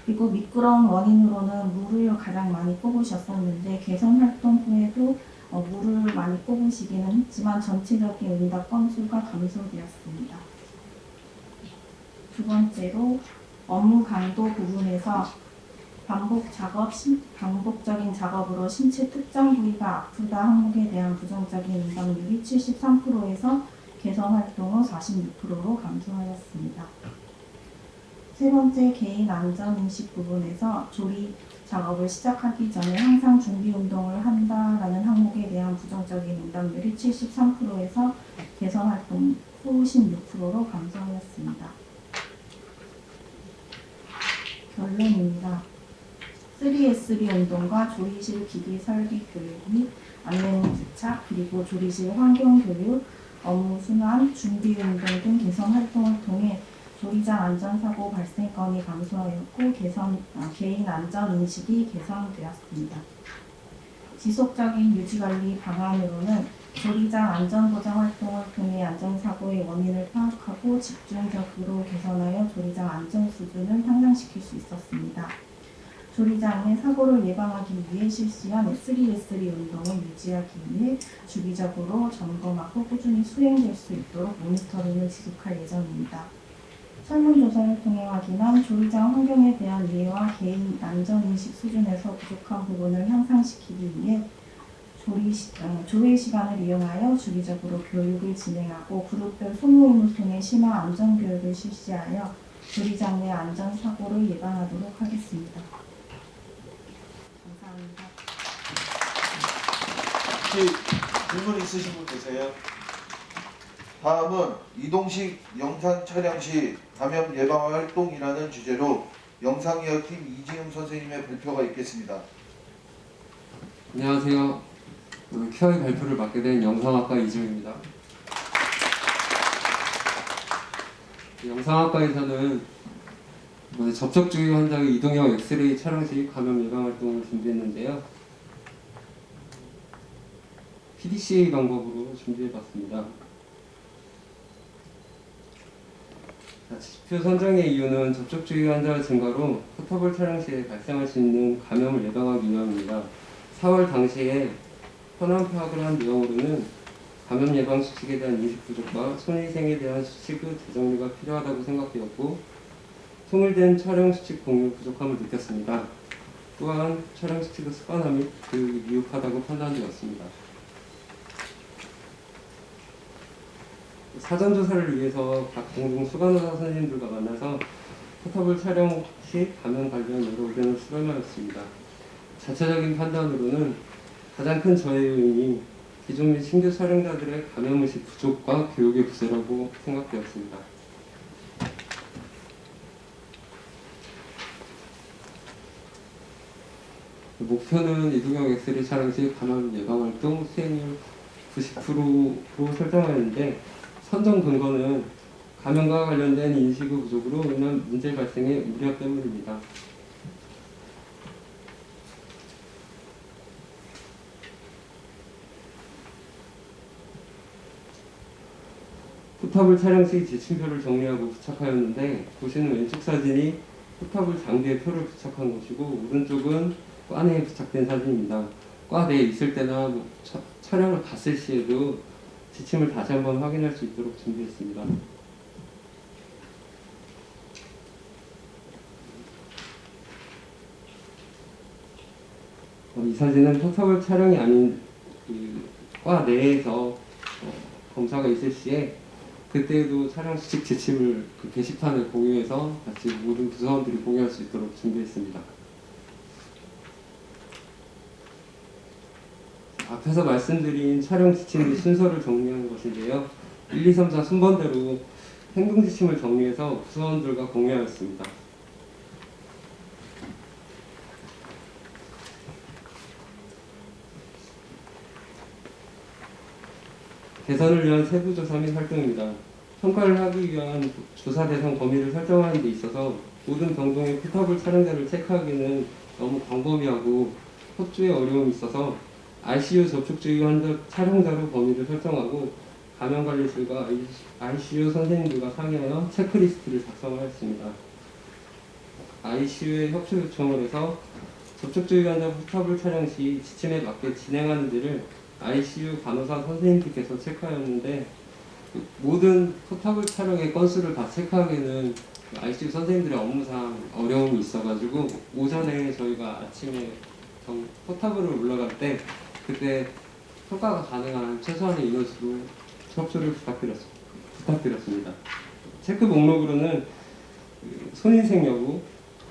그리고 미끄러운 원인으로는 물을 가장 많이 꼽으셨었는데 개선 활동 후에도 물을 많이 꼽으시기는 했지만 전체적인 응답 건수가 감소되었습니다. 두 번째로 업무 강도 부분에서 반복적인 작업으로 신체 특정 부위가 아프다 항목에 대한 부정적인 응답률이 73%에서 개선 활동 후 46%로 감소하였습니다. 세 번째, 개인 안전인식 부분에서 조리 작업을 시작하기 전에 항상 준비 운동을 한다라는 항목에 대한 부정적인 응답률이 73%에서 개선 활동 후 16%로 감소하였습니다. 결론입니다. 3SB 운동과 조리실 기기 설비 교육 및 안내문 부착, 그리고 조리실 환경 교육, 업무 순환, 준비 운동 등 개선 활동을 통해 조리장 안전사고 발생건이 감소하였고 개인 안전 인식이 개선되었습니다. 지속적인 유지관리 방안으로는 조리장 안전보장 활동을 통해 안전사고의 원인을 파악하고 집중적으로 개선하여 조리장 안전 수준을 향상시킬 수 있었습니다. 조리장의 사고를 예방하기 위해 실시한 3SB 운동을 유지하기 위해 주기적으로 점검하고 꾸준히 수행될 수 있도록 모니터링을 지속할 예정입니다. 설문조사를 통해 확인한 조리장 환경에 대한 이해와 개인 안전인식 수준에서 부족한 부분을 향상시키기 위해 조회 시간을 이용하여 주기적으로 교육을 진행하고 그룹별 소모임을 통해 심화 안전교육을 실시하여 조리장 내 안전사고를 예방하도록 하겠습니다. 감사합니다. 혹시 질문 있으신 분 계세요? 다음은 이동식 영상 촬영 시 감염 예방 활동이라는 주제로 영상이어팀 이지영 선생님의 발표가 있겠습니다. 안녕하세요. QI 발표를 맡게 된 영상학과 이지영입니다. 영상학과에서는 접촉 주의 환자의 이동형 엑스레이 촬영 시 감염 예방 활동을 준비했는데요. PDCA 방법으로 준비해봤습니다. 지표 선정의 이유는 접촉 주의 환자 증가로 포터블 촬영 시에 발생할 수 있는 감염을 예방하기 위함입니다. 4월 당시에 현황 파악을 한 내용으로는 감염 예방 수칙에 대한 인식 부족과 손위생에 대한 수칙의 재정리가 필요하다고 생각되었고, 통일된 촬영 수칙 공유 부족함을 느꼈습니다. 또한 촬영 수칙의 습관화 및 교육이 미흡하다고 판단되었습니다. 사전조사를 위해서 각 공중 수간호사 선생님들과 만나서 포터블 촬영 시 감염 관련 여러 의견을 수렴하였습니다. 자체적인 판단으로는 가장 큰 저의 요인이 기존 및 신규 촬영자들의 감염의식 부족과 교육의 부재라고 생각되었습니다. 목표는 이동형 엑스레이 촬영 시 감염 예방 활동 수행률 90%로 설정하였는데, 선정 근거는 감염과 관련된 인식의 부족으로 인한 문제 발생의 우려 때문입니다. 포탑을 촬영 시 지침표를 정리하고 부착하였는데, 보시는 왼쪽 사진이 포탑을 장비에 표를 부착한 것이고, 오른쪽은 과 내에 부착된 사진입니다. 과 내에 있을 때나 촬영을 갔을 시에도 지침을 다시 한번 확인할 수 있도록 준비했습니다. 이 사진은 포탑을 촬영이 아닌 과 내에서 검사가 있을 시에 그때도 촬영 수칙 지침을 그 게시판에 공유해서 같이 모든 부서원들이 공유할 수 있도록 준비했습니다. 앞에서 말씀드린 촬영 지침의 순서를 정리한 것인데요. 1, 2, 3, 4 순번대로 행동 지침을 정리해서 부서원들과 공유하였습니다. 개선을 위한 세부 조사 및 활동입니다. 평가를 하기 위한 조사 대상 범위를 설정하는 데 있어서 모든 병동의 포탑을 촬영자를 체크하기는 너무 광범위하고 협조에 어려움이 있어서 ICU 접촉주의 환자 촬영자로 범위를 설정하고 감염관리실과 ICU 선생님들과 상의하여 체크리스트를 작성하였습니다. ICU에 협조 요청을 해서 접촉주의 환자 포탑을 촬영 시 지침에 맞게 진행하는지를 ICU 간호사 선생님들께서 체크하였는데, 모든 포탑을 촬영의 건수를 다 체크하기에는 ICU 선생님들의 업무상 어려움이 있어가지고 오전에 저희가 아침에 포탑으로 올라갈 때 그때 평가가 가능한 최소한의 인원수로 협조를 부탁드렸습니다. 체크 목록으로는 손위생 여부,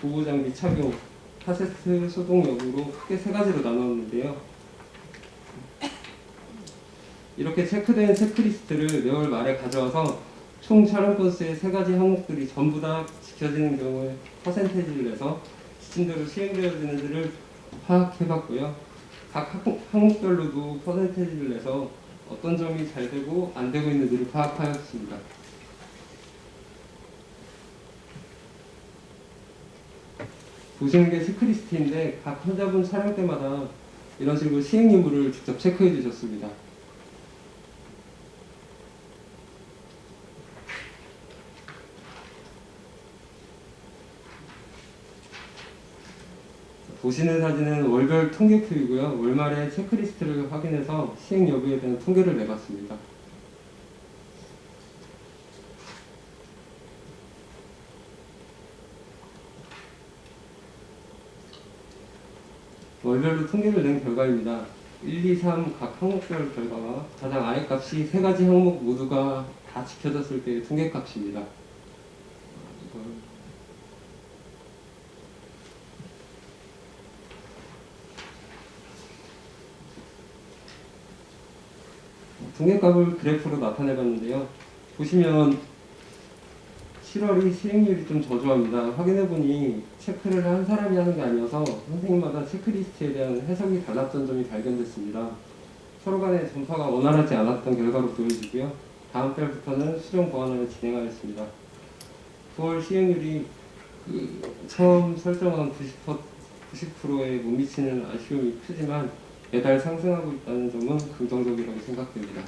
보호장비 착용, 카세트 소독 여부로 크게 세 가지로 나눴는데요. 이렇게 체크된 체크리스트를 매월 말에 가져와서 총 촬영 건수의 세 가지 항목들이 전부 다 지켜지는 경우에 퍼센테이지를 내서 지침대로 시행되어지는지를 파악해봤고요. 각 항목별로도 퍼센테이지를 내서 어떤 점이 잘 되고 안 되고 있는지를 파악하였습니다. 보시는 게 체크리스트인데 각 환자분 촬영 때마다 이런 식으로 시행 유무를 직접 체크해 주셨습니다. 보시는 사진은 월별 통계표이고요. 월말에 체크리스트를 확인해서 시행 여부에 대한 통계를 내봤습니다. 월별로 통계를 낸 결과입니다. 1, 2, 3 각 항목별 결과와 가장 I값이 세 가지 항목 모두가 다 지켜졌을 때의 통계값입니다. 통계값을 그래프로 나타내봤는데요. 보시면 7월이 수익률이 좀 저조합니다. 확인해보니 체크를 한 사람이 하는 게 아니어서 선생님마다 체크리스트에 대한 해석이 달랐던 점이 발견됐습니다. 서로 간의 전파가 원활하지 않았던 결과로 보여지고요. 다음 달부터는 수정 보완을 진행하겠습니다. 9월 시행률이 처음 설정한 90%에 못 미치는 아쉬움이 크지만 매달 상승하고 있다는 점은 긍정적이라고 생각됩니다.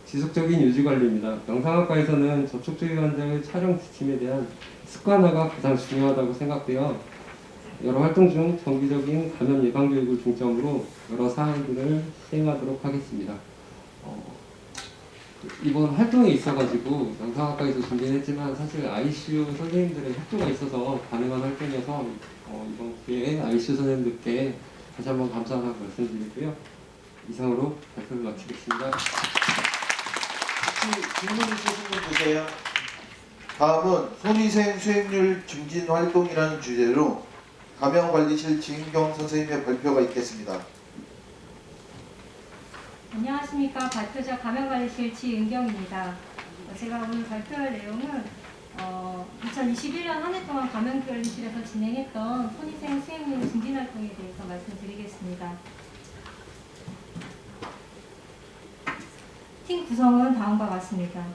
지속적인 유지관리입니다. 영상학과에서는 접촉주의 환자의 촬영 지침에 대한 습관화가 가장 중요하다고 생각되어 여러 활동 중 정기적인 감염 예방 교육을 중점으로 여러 사항들을 시행하도록 하겠습니다. 이번 활동에 있어가지고 영상학과에서 준비했지만 사실 ICU 선생님들의 협조가 있어서 가능한 활동이어서 이번 기회에 ICU 선생님들께 다시 한번 감사하다고 말씀드리고요. 이상으로 발표를 마치겠습니다. 질문 있으신 분 계세요? 다음은 손위생 수행률 증진 활동이라는 주제로 감염관리실 지은경 선생님의 발표가 있겠습니다. 안녕하십니까. 발표자 감염관리실 지은경입니다. 제가 오늘 발표할 내용은 2021년 한 해 동안 감염관리실에서 진행했던 손위생 수행률 증진 활동에 대해서 말씀드리겠습니다. 팀 구성은 다음과 같습니다.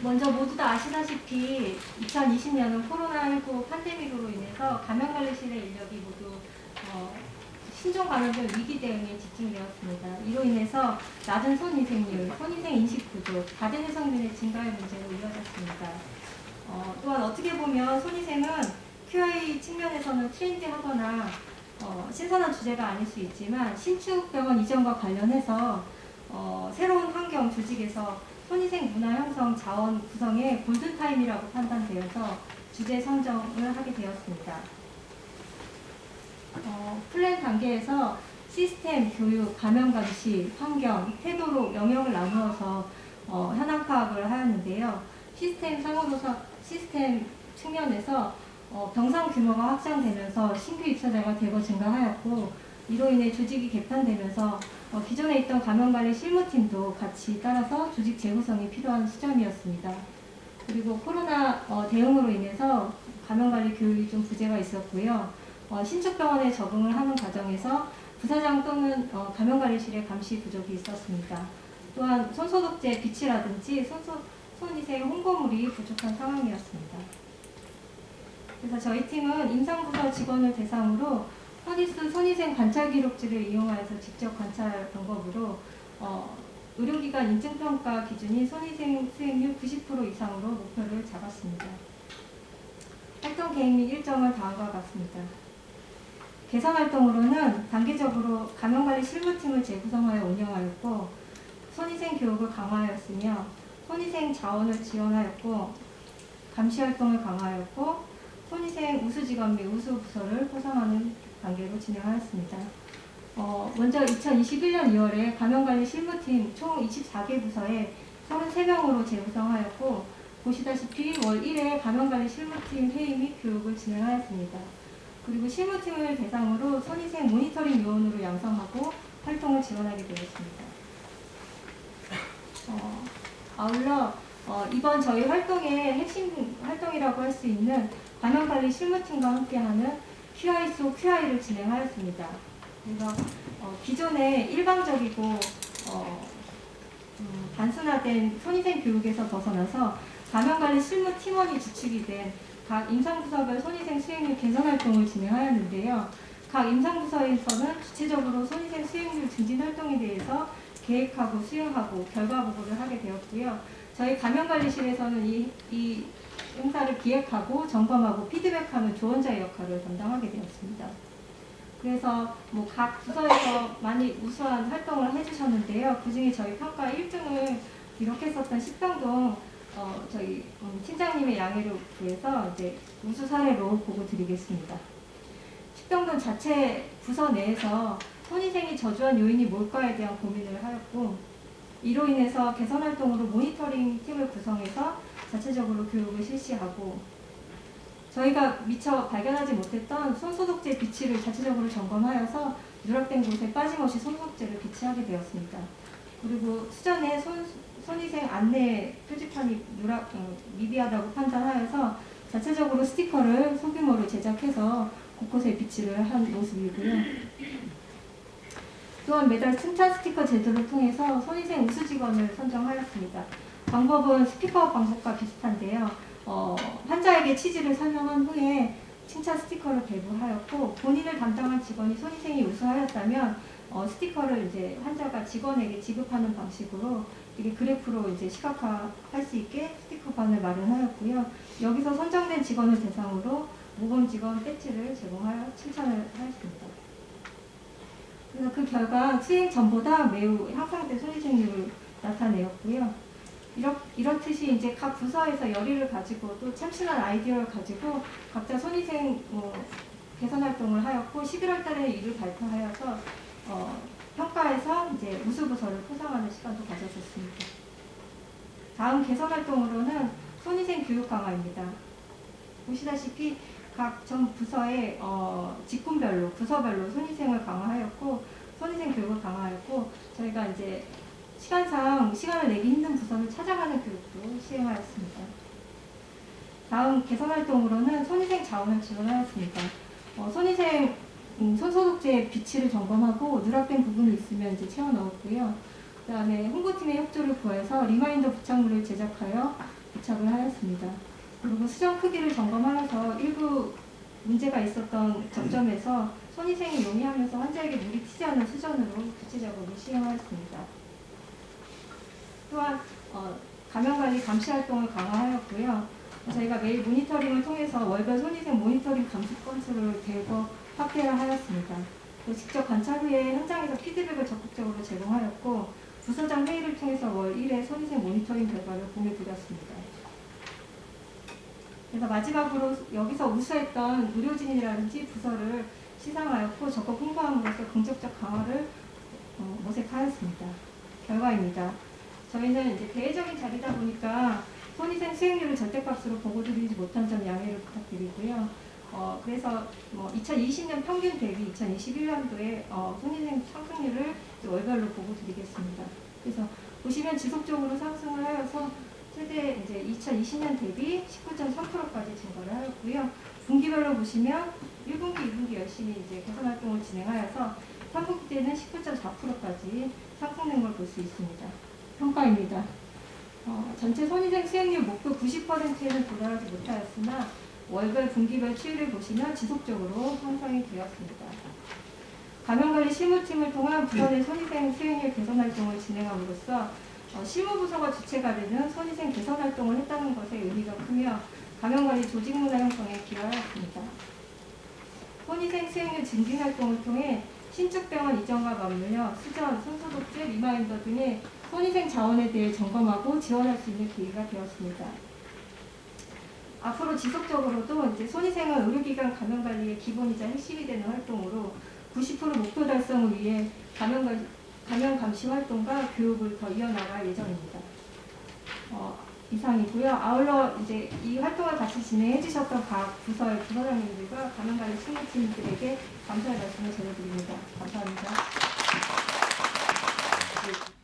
먼저 모두 다 아시다시피 2020년은 코로나19 팬데믹으로 인해서 감염관리실의 인력이 모두 신종 감염병 위기 대응에 집중되었습니다. 이로 인해서 낮은 손위생률, 손위생 인식 부족, 가전 해성균의 증가의 문제로 이어졌습니다. 또한 어떻게 보면 손위생은 QA 측면에서는 트렌디하거나 신선한 주제가 아닐 수 있지만 신축병원 이전과 관련해서 새로운 환경 조직에서 손위생 문화 형성 자원 구성의 골든타임이라고 판단되어서 주제 선정을 하게 되었습니다. 플랜 단계에서 시스템, 교육, 감염감시, 환경, 태도로 영역을 나누어서 현황 파악을 하였는데요. 시스템 측면에서 병상 규모가 확장되면서 신규 입사자가 대거 증가하였고 이로 인해 조직이 개편되면서 기존에 있던 감염관리 실무팀도 같이 따라서 조직 재구성이 필요한 시점이었습니다. 그리고 코로나 대응으로 인해서 감염관리 교육이 좀 부재가 있었고요. 신축병원에 적응을 하는 과정에서 부사장 또는 감염관리실의 감시 부족이 있었습니다. 또한 손소독제 비치라든지 손위생 홍보물이 부족한 상황이었습니다. 그래서 저희 팀은 임상부서 직원을 대상으로 허니스 손위생 관찰 기록지를 이용하여서 직접 관찰 방법으로 의료기관 인증평가 기준인 손위생 수행률 90% 이상으로 목표를 잡았습니다. 활동 계획 및 일정은 다음과 같습니다. 개선 활동으로는 단계적으로 감염관리 실무팀을 재구성하여 운영하였고 손위생 교육을 강화하였으며 손위생 자원을 지원하였고 감시 활동을 강화하였고 손위생 우수직원 및 우수부서를 포상하는 단계로 진행하였습니다. 먼저 2021년 2월에 감염관리 실무팀 총 24개 부서에 33명으로 재구성하였고 보시다시피 월 1회 감염관리 실무팀 회의 및 교육을 진행하였습니다. 그리고 실무팀을 대상으로 손위생 모니터링 요원으로 양성하고 활동을 지원하게 되었습니다. 아울러 이번 저희 활동의 핵심 활동이라고 할 수 있는 감염관리 실무팀과 함께하는 QI 속 QI를 진행하였습니다. 그래서 기존의 일방적이고 단순화된 손위생 교육에서 벗어나서 감염관리 실무 팀원이 주축이 된 각 임상부서별 손위생 수행률 개선 활동을 진행하였는데요. 각 임상부서에서는 구체적으로 손위생 수행률 증진 활동에 대해서 계획하고 수행하고 결과 보고를 하게 되었고요. 저희 감염관리실에서는 이 행사를 기획하고 점검하고 피드백하는 조언자의 역할을 담당하게 되었습니다. 그래서 뭐 각 부서에서 많이 우수한 활동을 해주셨는데요. 그중에 저희 평가 1등을 기록했었던 식병동 저희 팀장님의 양해를 구해서 이제 우수 사례로 보고 드리겠습니다. 식병동 자체 부서 내에서 손위생이 저조한 요인이 뭘까에 대한 고민을 하였고, 이로 인해서 개선 활동으로 모니터링 팀을 구성해서 자체적으로 교육을 실시하고, 저희가 미처 발견하지 못했던 손소독제 비치를 자체적으로 점검하여서 누락된 곳에 빠짐없이 손소독제를 비치하게 되었습니다. 그리고 수전에 손위생 안내 표지판이 미비하다고 판단하여서 자체적으로 스티커를 소규모로 제작해서 곳곳에 비치를 한 모습이고요. 또한 매달 칭찬 스티커 제도를 통해서 손위생 우수 직원을 선정하였습니다. 방법은 스피커 방법과 비슷한데요. 환자에게 취지를 설명한 후에 칭찬 스티커를 배부하였고, 본인을 담당한 직원이 손위생이 우수하였다면 스티커를 이제 환자가 직원에게 지급하는 방식으로 이게 그래프로 이제 시각화할 수 있게 스티커판을 마련하였고요. 여기서 선정된 직원을 대상으로 모범 직원 배지를 제공하여 칭찬을 하였습니다. 그래서 그 결과 수행 전보다 매우 향상된 손위생률을 나타내었고요. 이렇듯이 이제 각 부서에서 열의를 가지고 또 참신한 아이디어를 가지고 각자 손위생 개선 활동을 하였고, 11월 달에 이를 발표하여서 평가에서 이제 우수 부서를 포상하는 시간도 가졌었습니다. 다음 개선 활동으로는 손위생 교육 강화입니다. 보시다시피 각 전 부서의 직군별로 부서별로 손위생을 강화하였고, 손위생 교육을 강화하였고, 저희가 이제 시간상 시간을 내기 힘든 부서를 찾아가는 교육도 시행하였습니다. 다음 개선 활동으로는 손위생 자원을 지원하였습니다. 손위생 손소독제 비치를 점검하고 누락된 부분이 있으면 이제 채워 넣었고요. 그다음에 홍보팀의 협조를 구해서 리마인더 부착물을 제작하여 부착을 하였습니다. 그리고 수정 크기를 점검하여서 일부 문제가 있었던 접점에서 손위생이 용이하면서 환자에게 물이 튀지 않는 수전으로 부치 작업을 시행하였습니다. 또한 감염관리 감시 활동을 강화하였고요. 저희가 매일 모니터링을 통해서 월별 손위생 모니터링 감시 건수를 대거 확대를 하였습니다. 직접 관찰 후에 현장에서 피드백을 적극적으로 제공하였고, 부서장 회의를 통해서 월 1회 손위생 모니터링 결과를 공유드렸습니다. 그래서 마지막으로 여기서 우수했던 의료진이라든지 부서를 시상하였고 적극 홍보함으로써 긍정적 강화를 모색하였습니다. 결과입니다. 저희는 이제 대외적인 자리다 보니까 손위생 수행률을 절대값으로 보고드리지 못한 점 양해를 부탁드리고요. 그래서 2020년 평균 대비 2021년도에 손위생 상승률을 월별로 보고드리겠습니다. 그래서 보시면 지속적으로 상승을 하여서 최대 이제 2020년 대비 19.3%까지 증가를 하였고요. 분기별로 보시면 1분기, 2분기 열심히 이제 개선 활동을 진행하여서 3분기 때는 19.4%까지 상승된 걸 볼 수 있습니다. 평가입니다. 전체 손위생 수행률 목표 90%에는 도달하지 못하였으나 월별, 분기별 추이를 보시면 지속적으로 향상이 되었습니다. 감염관리 실무팀을 통한 부서 내 손위생 수행률 개선 활동을 진행함으로써 실무부서가 주체가 되는 손위생 개선 활동을 했다는 것에 의미가 크며 감염관리 조직문화 형성에 기여하였습니다. 손위생 수행률 증진 활동을 통해 신축병원 이전과 맞물려 수전, 손소독제, 리마인더 등의 손위생 자원에 대해 점검하고 지원할 수 있는 계기가 되었습니다. 앞으로 지속적으로도 이제 손위생은 의료기관 감염관리의 기본이자 핵심이 되는 활동으로 90% 목표 달성을 위해 감염 감시 활동과 교육을 더 이어나갈 예정입니다. 이상이고요. 아울러 이제 이 활동을 같이 진행해 주셨던 각 부서의 부서장님들과 감염관리 실무팀들에게 감사의 말씀을 전해드립니다. 감사합니다.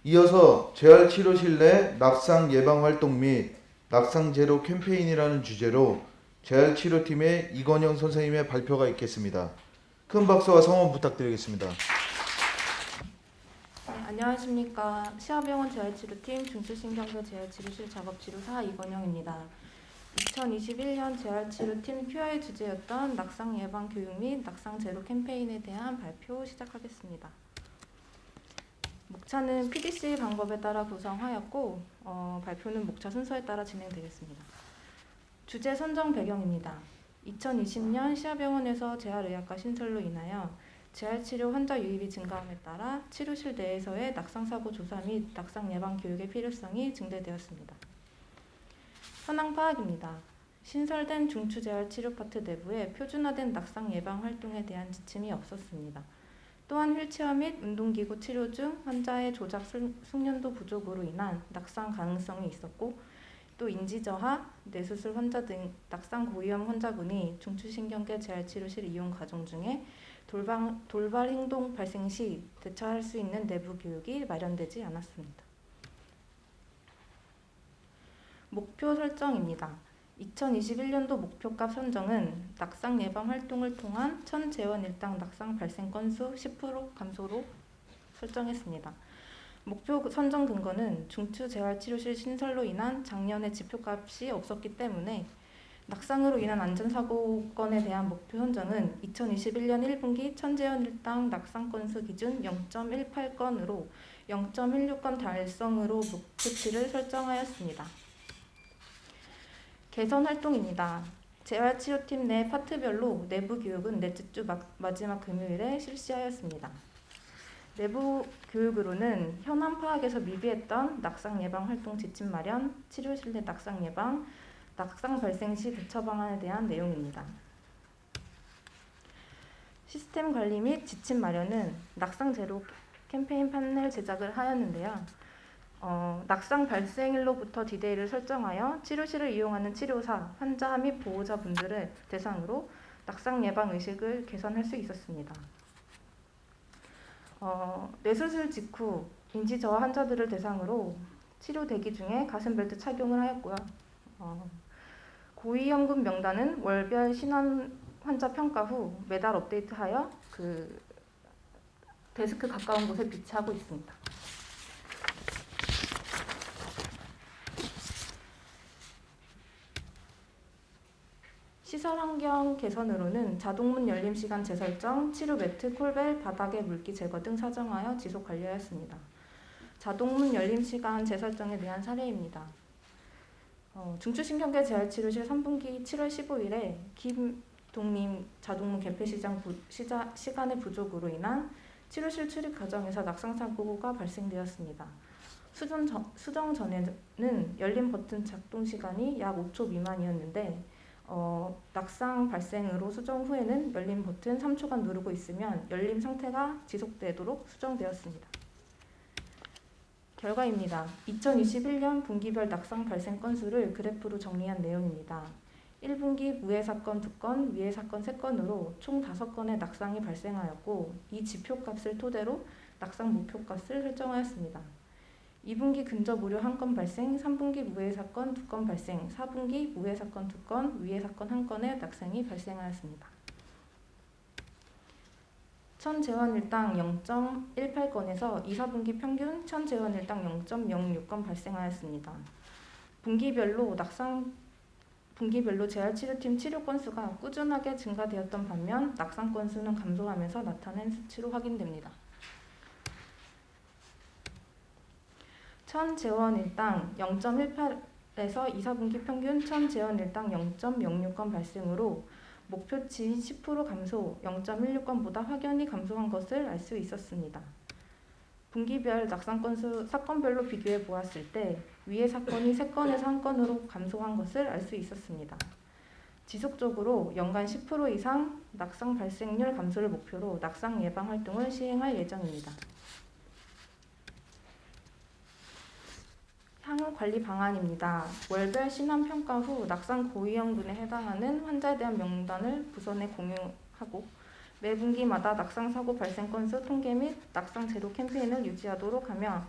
이어서 재활치료실 내 낙상 예방 활동 및 낙상 제로 캠페인이라는 주제로 재활치료팀의 이건영 선생님의 발표가 있겠습니다. 큰 박수와 성원 부탁드리겠습니다. 안녕하십니까. 시아병원 재활치료팀 중추신경계 재활치료실 작업치료사 이건영입니다. 2021년 재활치료팀 QI 주제였던 낙상 예방 교육 및 낙상 제로 캠페인에 대한 발표 시작하겠습니다. 목차는 PDC 방법에 따라 구성하였고 발표는 목차 순서에 따라 진행되겠습니다. 주제 선정 배경입니다. 2020년 시아병원에서 재활의학과 신설로 인하여 재활치료 환자 유입이 증가함에 따라 치료실 내에서의 낙상사고 조사 및 낙상 예방 교육의 필요성이 증대되었습니다. 현황 파악입니다. 신설된 중추재활치료 파트 내부에 표준화된 낙상 예방 활동에 대한 지침이 없었습니다. 또한 휠체어 및 운동기구 치료 중 환자의 조작 숙련도 부족으로 인한 낙상 가능성이 있었고, 또 인지저하, 뇌수술 환자 등 낙상 고위험 환자분이 중추신경계 재활치료실 이용 과정 중에 돌발 행동 발생 시 대처할 수 있는 내부 교육이 마련되지 않았습니다. 목표 설정입니다. 2021년도 목표값 선정은 낙상 예방 활동을 통한 천 재원 일당 낙상 발생 건수 10% 감소로 설정했습니다. 목표 선정 근거는 중추 재활치료실 신설로 인한 작년의 지표값이 없었기 때문에 낙상으로 인한 안전사고건에 대한 목표 선정은 2021년 1분기 천재원 일당 낙상 건수 기준 0.18건으로 0.16건 달성으로 목표치를 설정하였습니다. 개선 활동입니다. 재활치료팀 내 파트별로 내부 교육은 넷째 주 마지막 금요일에 실시하였습니다. 내부 교육으로는 현황 파악에서 미비했던 낙상 예방 활동 지침 마련, 치료실 내 낙상 예방, 낙상 발생 시 대처 방안에 대한 내용입니다. 시스템 관리 및 지침 마련은 낙상 제로 캠페인 판넬 제작을 하였는데요. 낙상 발생일로부터 디데이를 설정하여 치료실을 이용하는 치료사, 환자 및 보호자분들을 대상으로 낙상 예방 의식을 개선할 수 있었습니다. 뇌수술 직후 인지저하 환자들을 대상으로 치료 대기 중에 가슴벨트 착용을 하였고요. 고위험군 명단은 월별 신원 환자 평가 후 매달 업데이트하여 데스크 가까운 곳에 비치하고 있습니다. 시설 환경 개선으로는 자동문 열림 시간 재설정, 치료 매트, 콜벨, 바닥의 물기 제거 등 사정하여 지속 관리하였습니다. 자동문 열림 시간 재설정에 대한 사례입니다. 중추신경계 재활치료실 3분기 7월 15일에 김동림 자동문 개폐 시간의 부족으로 인한 치료실 출입 과정에서 낙상사고가 발생되었습니다. 수정 전에는 열림 버튼 작동 시간이 약 5초 미만이었는데 낙상 발생으로 수정 후에는 열림 버튼 3초간 누르고 있으면 열림 상태가 지속되도록 수정되었습니다. 결과입니다. 2021년 분기별 낙상 발생 건수를 그래프로 정리한 내용입니다. 1분기 무해 사건 2건, 위해 사건 3건으로 총 5건의 낙상이 발생하였고, 이 지표값을 토대로 낙상 목표값을 설정하였습니다. 2분기 근접 의료 1건 발생, 3분기 무해 사건 2건 발생, 4분기 무해 사건 2건, 위해 사건 1건의 낙상이 발생하였습니다. 천 재원 일당 0.18건에서 2, 4분기 평균 천 재원 일당 0.06건 발생하였습니다. 분기별로 재활치료팀 치료 건수가 꾸준하게 증가되었던 반면 낙상 건수는 감소하면서 나타낸 수치로 확인됩니다. 천 재원 일당 0.18에서 2, 4분기 평균 천 재원 일당 0.06건 발생으로 목표치인 10% 감소 0.16건보다 확연히 감소한 것을 알 수 있었습니다. 분기별 낙상 건수 사건별로 비교해 보았을 때 위의 사건이 3건에서 1건으로 감소한 것을 알 수 있었습니다. 지속적으로 연간 10% 이상 낙상 발생률 감소를 목표로 낙상 예방 활동을 시행할 예정입니다. 향후 관리 방안입니다. 월별 신원 평가 후 낙상 고위험군에 해당하는 환자에 대한 명단을 부서 내 공유하고 매 분기마다 낙상 사고 발생 건수 통계 및 낙상 제로 캠페인을 유지하도록 하며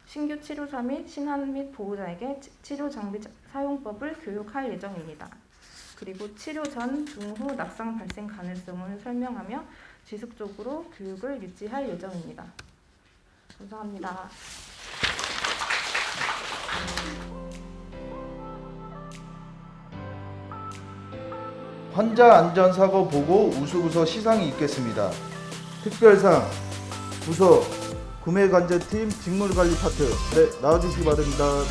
신규 치료사 및 신환 및 보호자에게 치료 장비 사용법을 교육할 예정입니다. 그리고 치료 전, 중, 후 낙상 발생 가능성을 설명하며 지속적으로 교육을 유지할 예정입니다. 감사합니다. 환자 안전사고 보고 우수부서 시상이 있겠습니다. 특별상 부서 구매관제팀 직물관리 파트 나와주시기 바랍니다.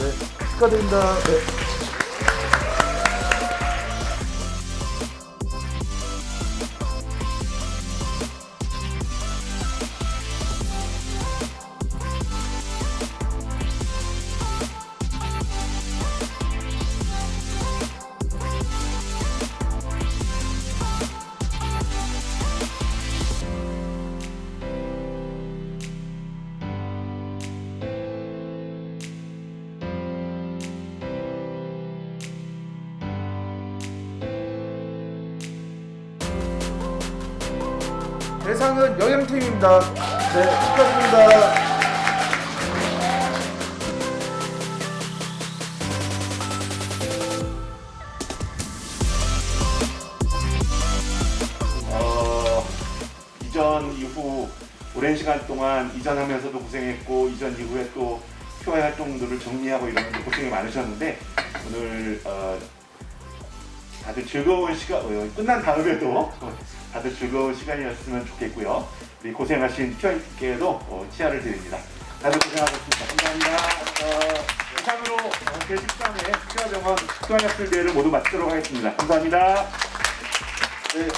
축하드립니다. 대상은 영양팀입니다. 네, 축하드립니다. 이전 이후 오랜 시간 동안 이전하면서도 고생했고 이전 이후에 또 QI 활동들을 정리하고 이러는데 고생이 많으셨는데 오늘 다들 즐거운 시간 끝난 다음에도 다들 즐거운 시간이었으면 좋겠고요. 우리 고생하신 QI께도 치아를 드립니다. 다들 고생하셨습니다. 감사합니다. 이상으로 제13회 QI병원 QI 학술대회를 모두 마치도록 하겠습니다. 감사합니다. 네.